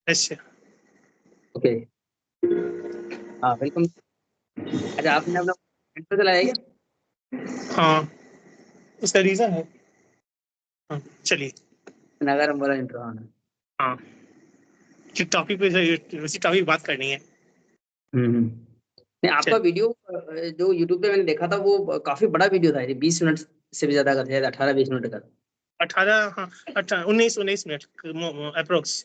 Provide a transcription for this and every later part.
अच्छा। ओके। हाँ वेलकम। अच्छा आपने अपना इंट्रो चलाया क्या? हाँ, उसका रीजन है। हाँ, चलिए। नागारम वाला इंट्रो। हाँ। हाँ, किस टॉपिक पे, उसी टॉपिक बात करनी है। नहीं आपका चल वीडियो जो यूट्यूब पे मैंने देखा था वो काफी बड़ा वीडियो था, ये 20 मिनट से भी ज्यादा का था, 18-20 मिनट का। 18, हाँ 19 मिनट अप्रोक्स।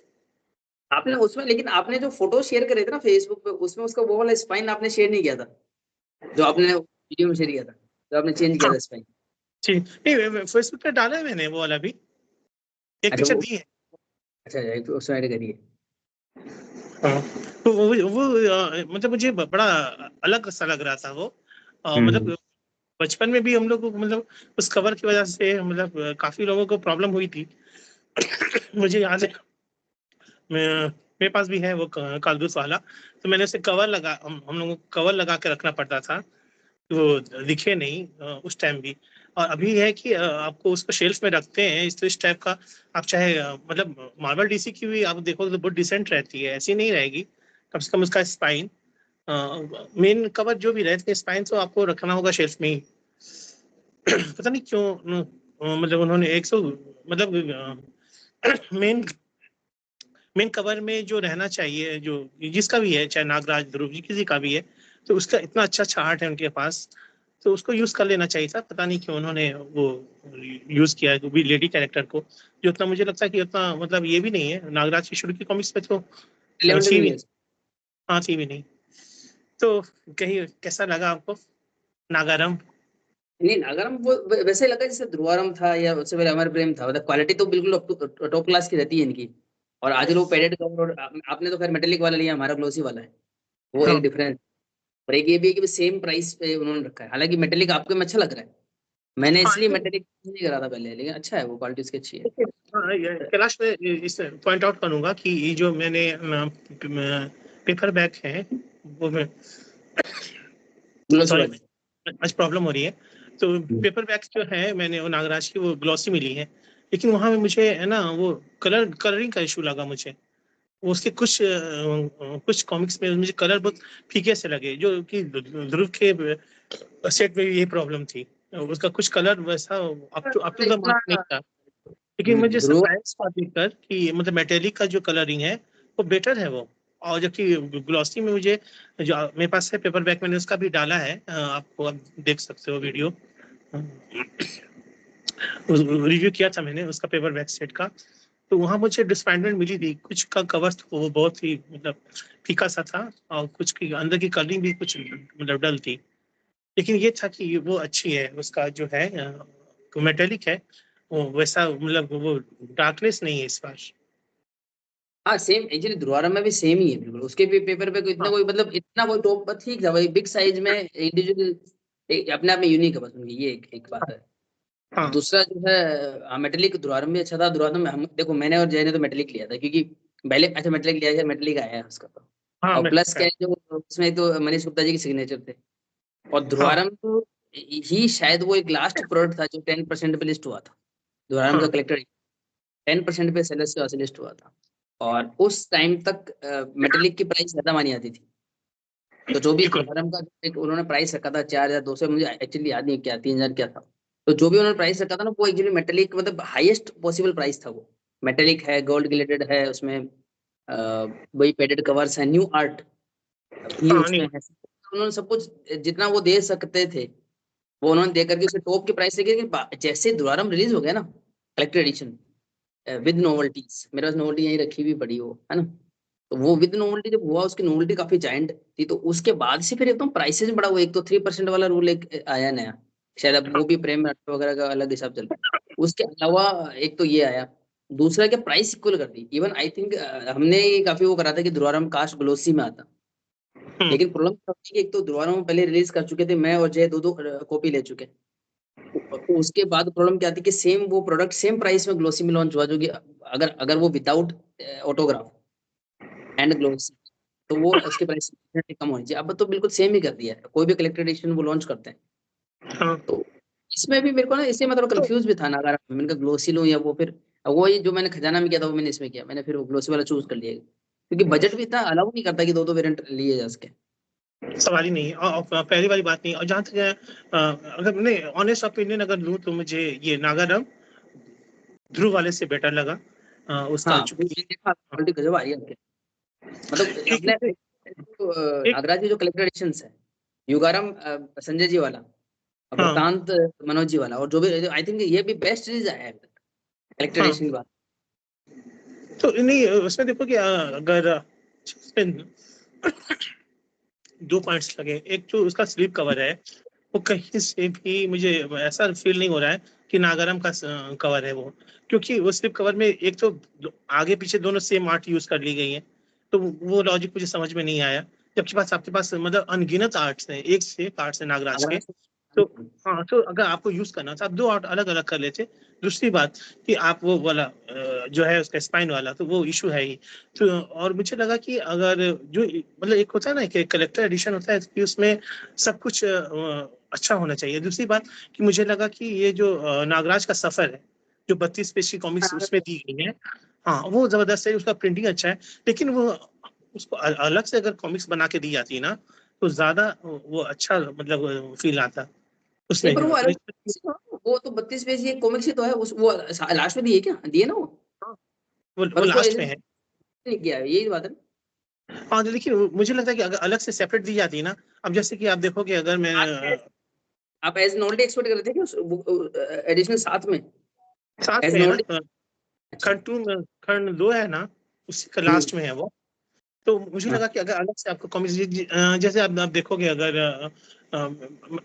आपने उसमें, लेकिन आपने जो फोटो शेयर करे थे ना फेसबुक पे, उसमें उसका वो वाला स्पाइन आपने शेयर नहीं किया था जो आपने वीडियो में शेयर किया था, जो आपने चेंज किया हाँ था स्पाइन। ठीक, नहीं फेसबुक पे डाला है मैंने वो वाला भी, एक अच्छा पिक्चर वो, दी है। अच्छा एक तो उसमें ऐड करिए। हाँ, तो वो मतलब मुझे बड़ा अलग सा लग रहा था वो। हम्म। मतलब बचपन में भी हम लोग को, मतलब उस कवर की वजह से, मतलब काफी लोगों को प्रॉब्लम हुई थी। मुझे याद है, मेरे पास भी है वो कालदूस वाला। तो मैंने उसे कवर लगा, हम लोगों को कवर लगा के रखना पड़ता था, तो वो दिखे नहीं उस टाइम भी। और अभी है कि आपको उसको शेल्फ में रखते हैं इस टाइप का। आप चाहे मतलब मार्बल डीसी की भी आप देखोगे तो बहुत डिसेंट रहती है, ऐसी नहीं रहेगी। कम से कम उसका स्पाइन, मेन कवर जो भी रहते हैं, स्पाइन तो आपको रखना होगा शेल्फ में ही। पता नहीं क्यों मतलब उन्होंने 100, मतलब मेन मेन कवर में जो रहना चाहिए, जो जिसका भी है, चाहे नागराज, ध्रुव जी, किसी का भी है, तो उसका इतना अच्छा अच्छा आर्ट है उनके पास, तो उसको यूज कर लेना चाहिए था। पता नहीं क्यों उन्होंने वो यूज किया है, वो भी लेडी कैरेक्टर को, जो उतना मुझे लगता है कि उतना मतलब ये भी नहीं है। नागराज की शुरू की कॉमिक्स में तो रिलेवेंट थी नहीं भी, है। हाँ थी भी नहीं। तो कहीं कैसा लगा आपको नागारम? नहीं नागारम वो वैसे लगा जैसे ध्रुवारम था या उससे पहले अमर प्रेम था, मतलब क्वालिटी तो बिल्कुल टॉप क्लास की रहती है इनकी। और आजकल वो पेडेड कवर, और आपने तो खैर मेटेलिक वाला लिया, हमारा ग्लोसी वाला है, वो एक हाँ, डिफरेंस। और एक ये भी है कि सेम प्राइस पे उन्होंने रखा है, हालांकि मेटेलिक आपको में अच्छा लग रहा है। मैंने हाँ, इसलिए मेटेलिक नहीं करा था पहले, लेकिन अच्छा है, वो क्वालिटी उसकी अच्छी है। हाँ, कैलाश में इस पॉइंट आउट करूंगा कि ये जो मैंने पेपर बैग है, वो मैं, ग्लोसी सॉरी, वाले। आज प्रॉब्लम हो रही है। तो पेपर बैग्स जो है, मैंने वो नागराज की वो ग्लॉसी मिली है, लेकिन वहां में मुझे है ना वो कलरिंग का इशू लगा मुझे। वो उसके कुछ कॉमिक्स में मुझे कलर बहुत फीके से लगे, जो कि ध्रुव के सेट में भी यही प्रॉब्लम थी। उसका कुछ कलर वैसा अप टू द मार्क इतना नहीं था। लेकिन मुझे ध्रुव, सरप्राइज हुआ देखकर कि मतलब मेटेलिक का जो कलरिंग है वो बेटर है वो। और जबकि ग्लॉसी में मुझे, जो मेरे पास है पेपर बैग, मैंने उसका भी डाला है, आपको आप देख सकते हो वीडियो, रिव्यू किया था मैंने उसका पेपर बैग सेट का। तो वहां मुझे डिसअपॉइंटमेंट मिली थी, कुछ का कवर वो बहुत ही मतलब फीका सा था, और कुछ की अंदर की कलरिंग भी कुछ मतलब डल थी। लेकिन ये था कि वो अच्छी है, उसका जो है मेटेलिक है, वो वैसा मतलब वो डार्कनेस नहीं है इस बार। हाँ सेम एक्चुअली ध्रुवारम में भी सेम ही है बिल्कुल, उसके भी पेपर पे कोई इतना हाँ, कोई मतलब इतना कोई टॉप ठीक था भाई, बिग साइज में इंडिविजुअल अपने आप में यूनिक है बस उनकी, ये एक बात है। हाँ, दूसरा जो है मेटेलिक ध्रुवारम भी अच्छा था। ध्रुवारम में हम देखो, मैंने और जय ने तो मेटेलिक लिया था क्योंकि पहले, अच्छा मेटेलिक लिया है, मेटेलिक आया है उसका तो। हाँ, और प्लस मेटेलिक क्या है। है, जो उसमें तो मनीष गुप्ता जी के सिग्नेचर थे। और हाँ, ध्रुवारम तो ही शायद वो एक लास्ट प्रोडक्ट था जो 10% पे लिस्ट हुआ था, ध्रुवारम का हाँ, कलेक्टर 10% पे सेलर्स का लिस्ट हुआ था। और उस टाइम तक मेटेलिक की प्राइस ज्यादा मानी जाती थी। तो जो भी बिल्कुल। ध्रुवरम का एक उन्होंने प्राइस रखा था 4,200, मुझे एक्चुअली याद नहीं क्या 3,000 क्या था। तो जो भी उन्होंने प्राइस रखा था ना, वो एक्चुअली मेटेलिक मतलब हाईएस्ट पॉसिबल प्राइस था वो। मेटेलिक है, गोल्ड ग्लेडेड है उसमें, वही पेडेड कवर्स है, न्यू आर्ट भी हाँ, नहीं, उसमें है। उन्होंने सब कुछ जितना वो दे सकते थे वो उन्होंने दे करके उसे टॉप के प्राइस लेके, जैसे ध्रुवरम रिलीज हो गया ना कलेक्टर एडिशन विद नोवेल्टीज, मेरे पास नोवेल्टी यहीं रखी हुई पड़ी हो है ना। तो वो विद नोवेल्टी जब हुआ, उसकी नोवेल्टी काफी जायंट थी, तो उसके बाद से फिर एकदम प्राइसेस बढ़ा हुआ। एक तो 3% वाला रूल एक आया नया, शायद अब वो भी प्रेम वगैरह का अलग हिसाब चल रहा है। उसके अलावा एक तो ये आया, दूसरा क्या प्राइस इक्वल कर दी। इवन आई थिंक हमने काफी वो करा था कि ध्रुवारम काश ग्लोसी में आता, हम्म, लेकिन प्रॉब्लम था कि एक तो ध्रुवारम पहले रिलीज कर चुके थे, मैं और जय दो दो कॉपी ले चुके। उसके बाद प्रॉब्लम क्या थी कि सेम वो प्रोडक्ट सेम प्राइस में ग्लोसी में लॉन्च हुआ, जो कि अगर अगर वो विदाउट ऑटोग्राफ एंड ग्लोसी, तो वो उसके प्राइस कम होनी चाहिए। अब तो बिल्कुल सेम ही कर दिया है, कोई भी कलेक्टेड एडिशन वो लॉन्च करते हैं। हाँ, तो इसमें भी मेरे को ना, इससे मतलब कंफ्यूज भी था ना, अगर मैंने कहा ग्लोसी लूं या वो फिर वो, ये जो मैंने खजाना में किया था वो मैंने इसमें किया, मैंने फिर वो ग्लोसी वाला चूज कर लिया। क्योंकि बजट भी इतना अलाउ नहीं करता कि 2 वेरिएंट लिए जा सके। सवाल ही नहीं है। और पहली वाली बात नहीं। और जहाँ तक अगर मैं ऑनेस्ट ओपिनियन अगर लूँ तो मुझे ये नागार्जुन ध्रुव वाले से बेटर लगा। उसका हाँ, चूंकि क्वालिटी गजब आ रही है उनके। मतलब एक अपने एक नागराज की जो कलेक्टर एडिशंस है, युगारम संजय जी वाला, और हाँ वृतांत मनोज जी वाला, और जो भी आई थिंक ये भी बेस्ट सीरीज है कलेक्टर हाँ एडिशन की बात। तो नहीं उसमें देखो कि अगर इसमें दो पॉइंट्स लगे। एक जो उसका स्लीप कवर है वो कहीं से भी मुझे ऐसा फील नहीं हो रहा है कि नागारम का कवर है वो, क्योंकि वो स्लिप कवर में एक तो आगे पीछे दोनों सेम आर्ट यूज कर ली गई है, तो वो लॉजिक मुझे समझ में नहीं आया। जबकि पास आपके पास मतलब अनगिनत आर्ट्स हैं, एक से एक आर्ट्स है नागराज के। तो हाँ, तो अगर आपको यूज करना था आप दो आर्ट अलग अलग कर लेते। दूसरी बात कि आप वो वाला जो है उसका स्पाइन वाला, तो वो इशू है ही। तो और मुझे लगा कि अगर जो मतलब एक होता है ना कि कलेक्टर एडिशन होता है कि उसमें सब कुछ अच्छा होना चाहिए। दूसरी बात कि मुझे लगा कि ये जो नागराज का सफर है, जो 32 पेज की कॉमिक्स उसमें दी गई है, हाँ वो जबरदस्त है, उसका प्रिंटिंग अच्छा है। लेकिन वो उसको अलग से अगर कॉमिक्स बना के दी जाती है ना तो ज्यादा वो अच्छा मतलब फील आता नहीं, उसमें। पर वो अलग, वो तो 32 पेज की कॉमिक्स ही तो है उस, वो लास्ट में दिए क्या दिए ना वो, वो पर उसको लास्ट ऐसे में है। नहीं किया है, यही बात है। हाँ तो देखिए मुझे लगता है कि अगर अलग से सेपरेट दी जाती है ना, अब जैसे कि आप देखोगे अगर मैं आप एज नॉल्टी एक्सपेक्ट कर रहे थे कि एडिशनल साथ में साथ एज में है ना नॉल्टी। अच्छा। खंड टू में खंड दो है ना, उसी का हम्म। लास्ट में है वो। तो मुझे हाँ। लगा कि अगर अलग से आपको कॉमिक्स जैसे आप देखोगे अगर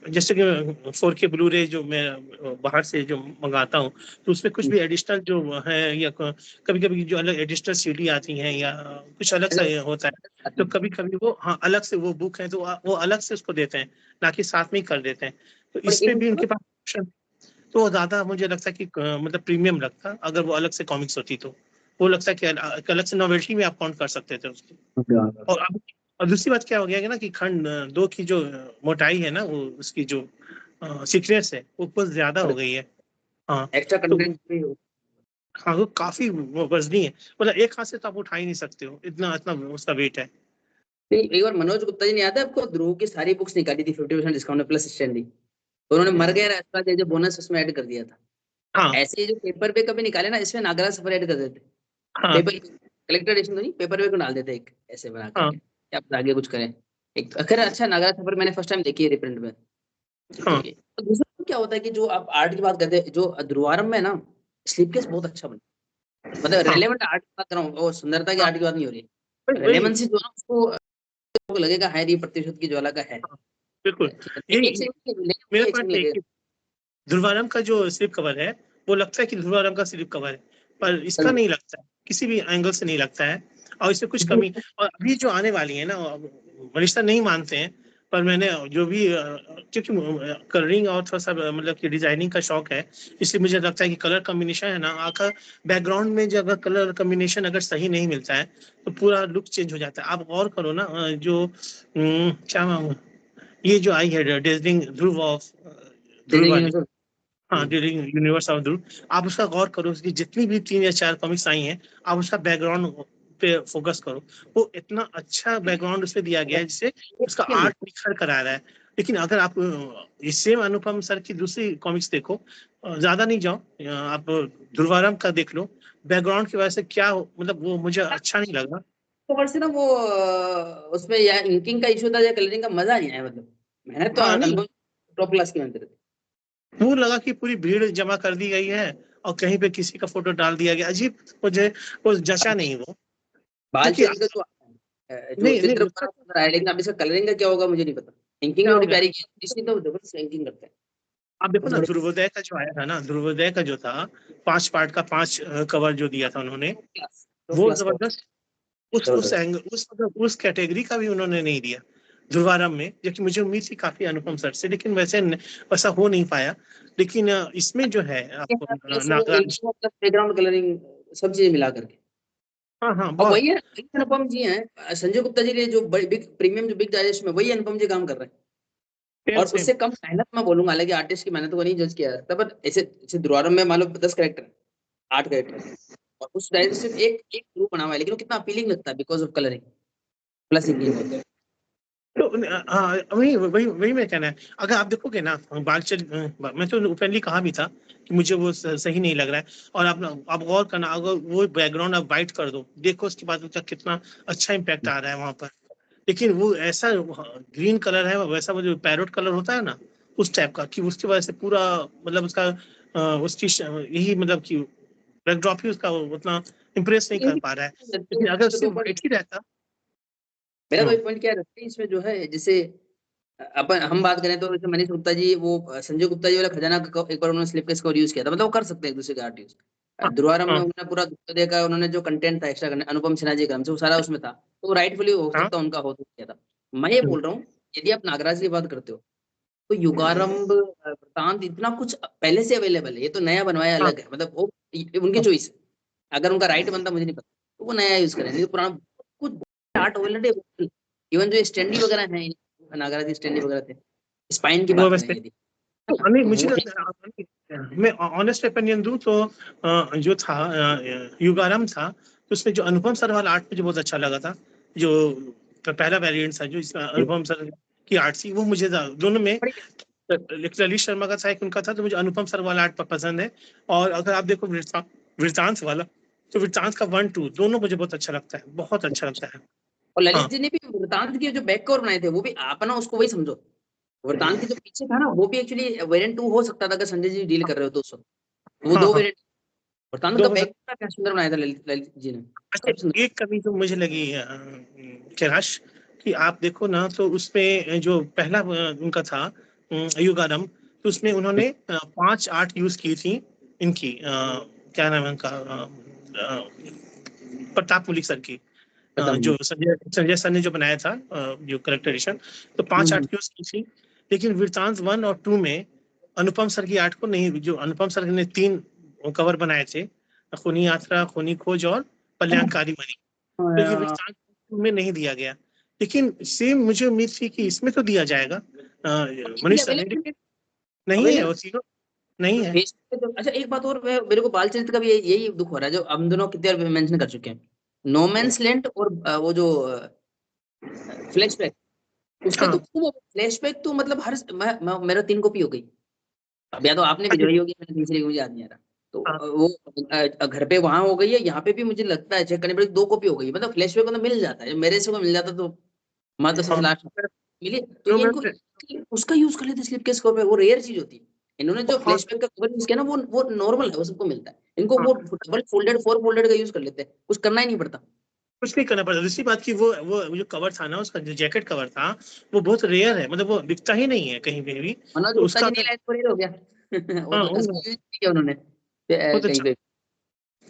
जैसे कि 4K ब्लू रे जो मैं बाहर से जो मंगाता हूँ, तो उसमें कुछ भी एडिशनल जो है या कभी कभी जो अलग एडिशनल सीडी आती हैं या कुछ अलग सा होता है, तो कभी कभी वो हाँ अलग से वो बुक है तो वो अलग से उसको देते हैं, ना कि साथ में ही कर देते हैं। तो और इसमें भी इनको उनके पास option, तो वो ज्यादा मुझे लगता है कि मतलब प्रीमियम लगता अगर वो अलग से कॉमिक्स होती तो। वो लगता है कि अलग से नॉवेल्टी में आप काउंट कर सकते थे उसको। और दूसरी बात क्या हो गया कि ना कि खंड दो की जो मोटाई है ना, वो उसकी जो सीक्वेंस है वो कुछ ज्यादा हो गई है। हाँ एक्स्ट्रा तो कंटेंट भी हाँ वो काफी वजनी है, मतलब एक हाथ से तो आप उठा ही नहीं सकते हो, इतना इतना उसका वेट है। नहीं। एक बार मनोज गुप्ता जी ने याद है आपको, ध्रुव की सारी बुक्स निकाली थी 50% डिस्काउंट प्लस स्टैंडी, तो उन्होंने मर गया रास्ता जो बोनस उसमें ऐड कर दिया था। हाँ ऐसे ही जो पेपर पे कभी निकाले ना, इसमें नागराज सफर ऐड कर देते। हाँ पेपर कलेक्टर एडिशन तो नहीं, पेपर पे को डाल देते एक ऐसे बना हाँ करके, क्या पता आगे कुछ करें। एक खैर अच्छा, नागराज सफर मैंने फर्स्ट टाइम देखी है रिप्रिंट में। तो हाँ ये तो दूसरा क्या होता है कि जो आप आर्ट की बात करते हैं, जो ध्रुवारंभ में ना स्लिप केस बहुत अच्छा बना, मतलब हाँ रेलेवेंट आर्ट की बात कर रहा हूँ, वो सुंदरता की हाँ आर्ट की बात नहीं हो रही वही है, वही, रेलेवेंसी जो है ना उसको लगेगा है, प्रतिशत की ज्वाला का है। हाँ, बिल्कुल। ठीक है, यही एक सेकंड मेरा एक सेकंड पॉइंट है लगेगा। कि ध्रुवारम का जो स्लिप कवर है वो लगता है कि ध्रुवारम का स्लिप कवर है, पर इसका नहीं लगता है, किसी भी एंगल से नहीं लगता है। और इसमें कुछ कमी, और अभी जो आने वाली है ना, मनीषा नहीं मानते हैं, पर मैंने जो भी क्योंकि कलरिंग और थोड़ा सा मतलब कि डिजाइनिंग का शौक है, इसलिए मुझे लगता है कि कलर कॉम्बिनेशन है ना आका बैकग्राउंड में जो अगर कलर कॉम्बिनेशन अगर सही नहीं मिलता है तो पूरा लुक चेंज हो जाता है। आप गौर करो ना जो क्या ये जो आई है डेजलिंग ध्रुव ऑफ ध्रुव वाली, हाँ ड्यूरिंग यूनिवर्स ऑफ ध्रुव, आप उसका गौर करो, उसकी जितनी भी 3 या 4 कॉमिक्स आई हैं, आप उसका बैकग्राउंड पे फोकस करो। वो इतना अच्छा बैकग्राउंड उसमेे दिया गया है जिससे उसका आर्ट निखर कर आ रहा है। लेकिन अगर आप इससे अनुपम सर की दूसरी कॉमिक्स देखो, ज्यादा नहीं जाओ, आप ध्रुवारम का देख लो, बैकग्राउंड की वजह से क्या मतलब वो मुझे अच्छा नहीं लगा। ऊपर से ना वो उसमें या इंकिंग का इशू था या कलरिंग का मजा नहीं आया, मतलब मेहनत तो हाँ नहीं, अनुभव टॉप क्लास की मेहनत रहती। वो लगा कि पूरी भीड़ जमा कर दी गई है और कहीं पे किसी का फोटो डाल दिया गया, अजीब मुझे वो जचा नहीं वो। बाल क्योंकि चेंज का जो नहीं नहीं चित्र उसका बना है, लेकिन अब इसका कलरिंग का क्या होगा मुझे नहीं पता। इंकिंग क्या भी हो बड़ी गया, प्यारी की है, इसी तो जबरदस्त इंकिंग करते हैं। आप देखो वो तो ना बड़े ध्रुवोदय का जो आया था ना, ध्रुवोदय का जो था 5 पार्ट का 5 कवर जो दिया था उन्होंने, टॉप वो क्लास का जबरदस्त। उस जबरदस्त। एंगल उस मतलब उस कैटेगरी का भी उन्होंने नहीं दिया ध्रुवारम में, जबकि मुझे उम्मीद थी काफी अनुपम सर से, लेकिन वैसा हो नहीं पाया। लेकिन इसमें जो है आपको प्लस वो Nagraj, inking plus background colouring सब चीजें मिला करके। हाँ हाँ और बहुत वही है, वही अनुपम जी हैं, संजय गुप्ता जी ने जो बिग प्रीमियम जो बिग डाइजेस्ट में वही अनुपम जी काम कर रहे हैं। सेम और सेम। उससे कम मेहनत मैं बोलूंगा, हालांकि आर्टिस्ट की मेहनत को नहीं जज किया जाता, बट ऐसे ऐसे द्वारम में मान लो 10 कैरेक्टर 8 कैरेक्टर, और उस डायरी से सिर्फ एक एक ग्रुप बना हुआ है, लेकिन वो कितना अपीलिंग लगता है बिकॉज ऑफ कलरिंग प्लस एक ये होता है। तो वही वही वही मैं कहना है। अगर आप देखोगे ना मैं तो ओपनली कहा भी था कि मुझे वो सही नहीं लग रहा है। और आप गौर करना, अगर वो बैकग्राउंड आप वाइट कर दो, देखो उसके बाद उसका कितना अच्छा इम्पैक्ट आ रहा है वहां पर। लेकिन वो ऐसा ग्रीन कलर है, वैसा वो जो पैरोट कलर होता है ना, उस टाइप का, कि उसकी वजह से पूरा मतलब उसका उसकी यही मतलब कि बैकड्रॉप ही उसका उतना इम्प्रेस नहीं कर पा रहा है। लेकिन अगर सिर्फ वाइट ही रहता। मेरा तो हाँ एक पॉइंट क्या रहता है इसमें जो है, जैसे अपन हम बात करें तो जैसे मनीष गुप्ता जी, वो संजय गुप्ता जी वाला खजाना का एक बार उन्होंने स्लिप केस कवर यूज किया था, मतलब वो कर सकते हैं एक दूसरे के आर्टिस्ट। हाँ ध्रुवाराम में हाँ उन्होंने पूरा दुनिया का उन्होंने जो कंटेंट था एक्स्ट्रा, अनुपम सिन्हा जी का, वो सारा उसमें था, तो राइटफुली हो हाँ। सकता है उनका हो किया था। मैं ये बोल रहा हूँ, यदि आप नागराज की बात करते हो तो युगारंभ वृतांत इतना कुछ पहले से अवेलेबल है, ये तो नया बनवाया हाँ अलग है, मतलब वो उनकी चॉइस है। अगर उनका राइट बनता मुझे नहीं पता, तो वो नया यूज करें, नहीं तो पुराना कुछ आर्ट ऑलरेडी। इवन जो स्टैंडी वगैरह है, नागराज स्टैंडी वगैरह थे, स्पाइन की वो बात करें वैसे यदि, नहीं, तो मुझे वो लगता है मैं ऑनेस्ट ओपिनियन दूं तो जो था युगारम था, तो उसमें जो अनुपम सर वाला आर्ट मुझे बहुत अच्छा लगा था। जो पहला वेरिएंट था जो इसमें अनुपम सर की आर्ट थी, वो मुझे दोनों में ललित शर्मा का था, एक उनका था, तो मुझे अनुपम सर वाला आर्ट पसंद है। और अगर आप देखो वृतांत वाला, तो वृतांत का 1 2 दोनों मुझे बहुत अच्छा लगता है, बहुत अच्छा लगता है। और ललित हाँ जी ने भी वृतांत के जो बैक कवर बनाए थे, वो भी आप ना उसको वही समझो, वृतांत के जो पीछे था ना, वो भी एक्चुअली वेरिएंट 2 हो सकता था अगर संजय जी डील कर रहे हो तो वो हाँ दो हाँ, वेरिएंट। वृतांत का दो हो बैक सकता। क्या सुंदर बनाया था ललित जी ने, अच्छा, काफी सुंदर। एक कमी जो मुझे लगी कैलाश, कि आप देखो ना तो उसमें जो पहला उनका था युगारम, तो उसमें उन्होंने 5 8 यूज की थी इनकी, क्या नाम है उनका, प्रताप मुलिक सर की, पता जो नहीं। संजय सर ने जो बनाया था, जो करेक्टर एडिशन, तो पांच हम्म, आर्ट यूज की थी। लेकिन वृत्तांत 1 और 2 में अनुपम सर की आर्ट को नहीं, जो अनुपम सर ने 3 कवर बनाए थे, खूनी यात्रा, खूनी खोज और कल्याणकारी मणि, तो ये हम्म। वृत्तांत में नहीं दिया गया। लेकिन सेम मुझे उम्मीद थी कि इसमें तो दिया जाएगा, मनीष सर ने, अवेलेबल लेकिन नहीं है, अवेलेबल वो तीनों नहीं है। फेस पे तो। अच्छा एक बात और, मेरे को बाल चरित्र का भी यही दुख हो रहा है, जो हम दोनों कितने बार मेंशन कर चुके हैं, नो मैंस लैंड और वो जो फ्लैशबैक, उसका तो हाँ खूब फ्लैशबैक तो मतलब मेरा 3 कॉपी हो गई। अब या तो आपने भिजवाई होगी, मैंने तीसरी मुझे याद नहीं आ रहा। तो हाँ वो घर पे वहां हो गई है, यहाँ पे भी मुझे लगता है चेक करने पर 2 कॉपी हो गई, मतलब फ्लैशबैक तो मिल जाता है, मेरे से को मिल जाता तो मैं तो सबसे हाँ, लास्ट मिली, तो तो ये इनको उसका यूज कर लेते स्लिप केस कवर, वो रेयर चीज होती है। इन्होंने जो हाँ फ्लैशबैक का कवर यूज किया ना, वो नॉर्मल है, वो सबको मिलता है, इनको हाँ, वो डबल फोल्डेड 4 फोल्डेड का यूज कर लेते हैं, कुछ करना ही नहीं पड़ता। कुछ नहीं करना पड़ता। दूसरी बात की वो जो कवर था ना, उसका जो जैकेट कवर था, वो बहुत रेयर है, मतलब वो दिखता ही नहीं है कहीं पे भी। मनोज तो गुप्ता उसका जी अगर, नीला कोरियर हो गया वो हाँ तो उसको यूज किया उन्होंने बहुत कहीं अच्छा। पे।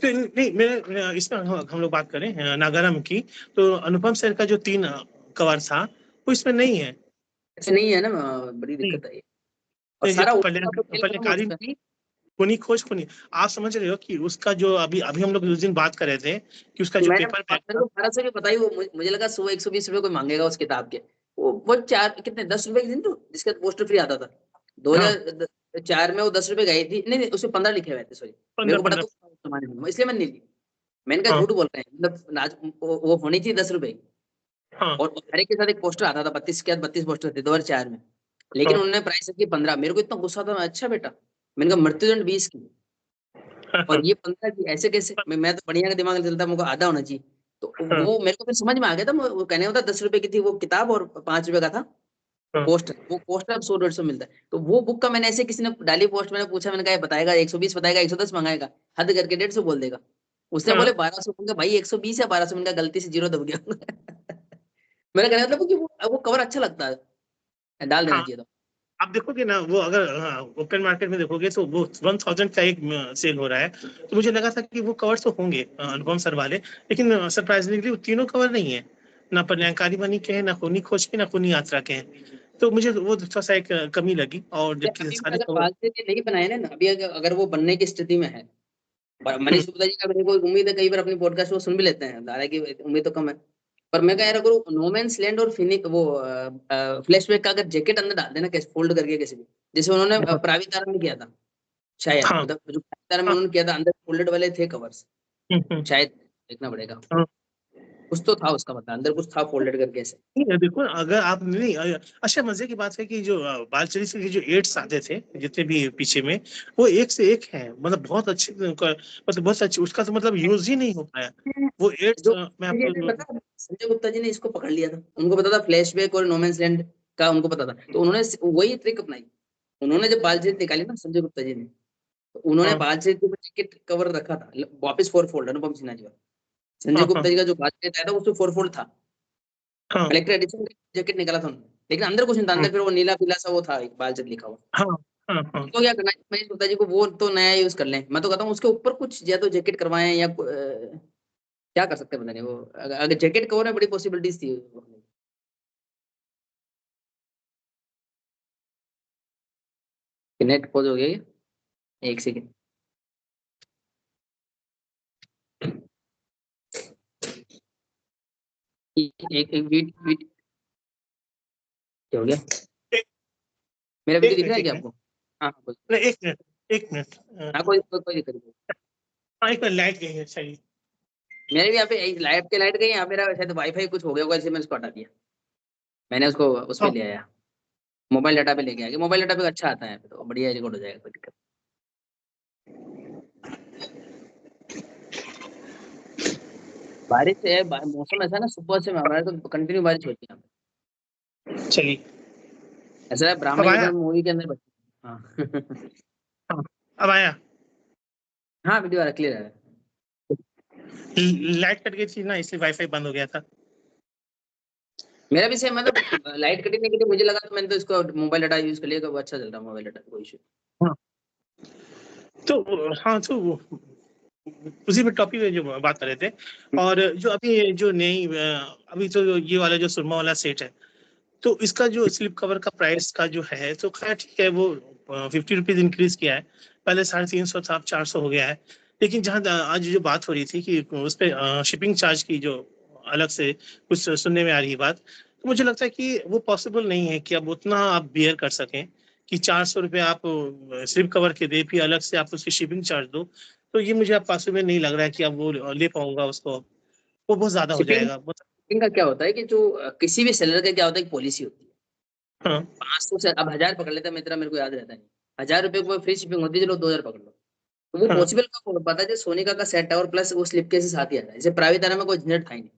तो नहीं, मेरे इसमें हम लोग बात करें नागारम की, तो अनुपम सर का जो 3 कवर था, वो इसमें नहीं है। ऐसे नहीं है ना, बड़ी नहीं, दिक्कत है ये। और ये सारा तो ओल्ड का तो खेल खत्म हो कल्याणकारी चुका है। खूनी खोज खूनी, आप समझ रहे हो कि उसका जो अभी अभी हम लोग उस दिन बात कर रहे थे कि उसका जो मैंने पेपर बैक मेरे था। को 1200 की बताई, वो मुझे लगा 100 120 रुपए कोई मांगेगा उस किताब के। वो चार कितने 10 रुपए की थी तो, जिसका पोस्टर फ्री आता था हाँ 2004 में, वो 10 रुपए गई थी, नहीं नहीं उसमें 15 लिखे हुए थे, सॉरी। मेरे पंद्रह को पता पंद्रह तो जमाने में, इसलिए मैंने नहीं ली। मैंने कहा हाँ झूठ बोल रहे हैं, मतलब वो होनी थी 10 रुपए की। हाँ और हर एक के साथ एक पोस्टर आता था, 32 के 32 पोस्टर थे 2004 में, लेकिन हाँ उन्होंने प्राइस रखी 15। मेरे को इतना गुस्सा था, अच्छा बेटा, मैंने कहा मृत्युदंड 20 की और हाँ ये 15 की, ऐसे कैसे? मैं तो बढ़िया का दिमाग चलता, मुझे आधा होना चाहिए। तो हाँ वो मेरे को फिर समझ में आ गया था, वो कहने होता 10 रुपए की थी वो किताब और 5 रुपए का था हाँ पोस्टर। वो पोस्टर अब 100 150 मिलता है, तो वो बुक का मैंने ऐसे किसी ने डाली पोस्ट, मैंने पूछा, मैंने कहा ये बताएगा 120 बताएगा 110 मंगाएगा, हद करके 150 बोल देगा। उसने हाँ। बोले 1200, मैंने कहा भाई 120 या 1200, मैंने कहा गलती से जीरो दब गया मेरा कहना मतलब कि वो कवर अच्छा लगता है, डाल देना हाँ, चाहिए था। आप देखोगे ना, वो अगर ओपन मार्केट में देखोगे तो वो 1000 का एक सेल हो रहा है। तो मुझे लगा था कि वो कवर तो होंगे अनुपम सर वाले, लेकिन सरप्राइजिंगली वो तीनों कवर नहीं है, ना कल्याणकारी बनी के हैं, ना खूनी खोज के, ना खूनी यात्रा के हैं। तो मुझे वो थोड़ा सा एक कमी लगी, और या जबकि अभी भी सारे अगर कवर। बाल से नहीं बनाए ना अभी, अगर वो बनने की स्थिति में है, और मनीष गुप्ता जी का मेरे को उम्मीद है कई बार अपनी पॉडकास्ट वो सुन भी लेते हैं, हालांकि उम्मीद तो कम है। पर मैं कह यार, अगर वो नो मैंस लैंड और फिनिक वो फ्लैशबैक का अगर जैकेट अंदर डाल देना, कैसे फोल्ड करके कैसे भी, जैसे उन्होंने प्रावितारम में किया था शायद, हाँ मतलब जो प्रावितारम में हाँ उन्होंने किया था, अंदर फोल्डेड वाले थे कवर्स, शायद देखना पड़ेगा, हाँ। कुछ तो था उसका, मतलब अंदर कुछ था फोल्डेड करके ऐसे। नहीं, देखो अगर आप नहीं अच्छा मजे की बात है कि जो बालचरी से के जो एड्स आते थे जितने भी पीछे में, वो एक से एक है, मतलब बहुत अच्छे मतलब बहुत अच्छे, उसका तो मतलब यूज ही नहीं हो पाया वो एड्स। जो मैं मुझे आपको पता है, संजय गुप्ता जी ने इसको पकड़ लिया था, उनको पता था फ्लैशबैक और नो मैंस लैंड का, उनको पता था, तो उन्होंने वही ट्रिक अपनाई। उन्होंने जब बालचरित निकाली ना संजय गुप्ता जी ने, तो उन्होंने हाँ बालचरित के ऊपर जैकेट कवर रखा था, वापस फोर फोल्ड, अनुपम सिन्हा जी वाला। संजय हाँ गुप्ता हाँ जी का जो बालचरित आया था उसमें फोर फोल्ड था, हाँ कलेक्टर एडिशन जैकेट निकाला था उन्होंने, लेकिन अंदर कुछ नहीं था, अंदर फिर वो नीला पीला सा वो था एक बालचरित लिखा हुआ। हाँ हाँ हाँ। तो क्या करना है मनीष गुप्ता जी को, वो तो नया यूज कर लें, मैं तो कहता हूँ उसके ऊपर कुछ या तो जैकेट करवाएं या क्या कर सकते हैं पता नहीं, वो अगर जैकेट कवर में बड़ी पॉसिबिलिटीज थी। नेट पॉज हो गया क्या? एक सेकंड। एक एक वेट वेट, क्या हो गया? एक मेरा वीडियो एक दिख रहा मिनट है एक क्या मिनट आपको? हाँ हाँ, नहीं, एक मिनट एक मिनट हाँ, कोई दिक्कत नहीं। हाँ एक मिनट लाइट गई है सही। मेरे भी यहाँ पे लाइट के लाइट गई, यहाँ मेरा शायद वाईफाई कुछ हो गया होगा, इसलिए मैंने उसको हटा दिया। मैंने उसको उस पे हाँ ले आया, मोबाइल डाटा पे लेके आया, मोबाइल डाटा पे अच्छा आता है यहाँ पे, तो बढ़िया रिकॉर्ड हो जाएगा, कोई दिक्कत नहीं। बारिश है, मौसम ऐसा ना, सुबह से हमारे तो कंटिन्यू बारिश होती है यहाँ चलिए। पे। ऐसा है अब ब्राह्मण आया। युगल मूवी के अंदर हाँ हाँ अब आया। हाँ, वीडियो आ रहा, क्लियर है। लाइट कट गई थी ना इसलिए वाईफाई बंद हो गया था। मेरा भी सेम, मतलब लाइट कटने के लिए मुझे लगा, तो मैंने तो इसको मोबाइल डाटा यूज कर लिया, वो अच्छा चल रहा है मोबाइल डाटा, कोई इशू। हाँ तो हाँ तो उसी पे टॉपिक पे जो बात कर रहे थे। और जो अभी जो नई अभी तो ये वाला जो सुरमा वाला सेट है, तो इसका जो स्लिप कवर का प्राइस का जो है तो खैर ठीक है, वो 50 रुपीज इंक्रीज किया है। पहले 350 था, अब 400 हो गया है। लेकिन जहाँ आज जो बात हो रही थी कि उस पर शिपिंग चार्ज की जो अलग से कुछ सुनने में आ रही बात, तो मुझे लगता है कि वो पॉसिबल नहीं है कि अब उतना आप बियर कर सकें कि 400 रुपये आप स्लिप कवर के दे फिर अलग से आप उसकी शिपिंग चार्ज दो। तो ये मुझे अब पॉसिबल नहीं लग रहा है कि अब वो ले पाऊंगा उसको, वो बहुत ज्यादा हो शिपिंग जाएगा मतलब। शिपिंग का क्या होता है कि जो किसी भी सेलर का क्या होता है, एक पॉलिसी होती है। हाँ 500 से अब 1000 पकड़ लेता है मित्रा, मेरे को याद रहता नहीं, 1000 रुपए को फ्री शिपिंग होती है, चलो 2000 पकड़ लो। तो वो हाँ पॉसिबल कब हो पाता है, जब सोनिका का सेट है और प्लस वो स्लिप केस साथ ही आता है, जैसे प्राइवेट में कोई झंझट था ही नहीं,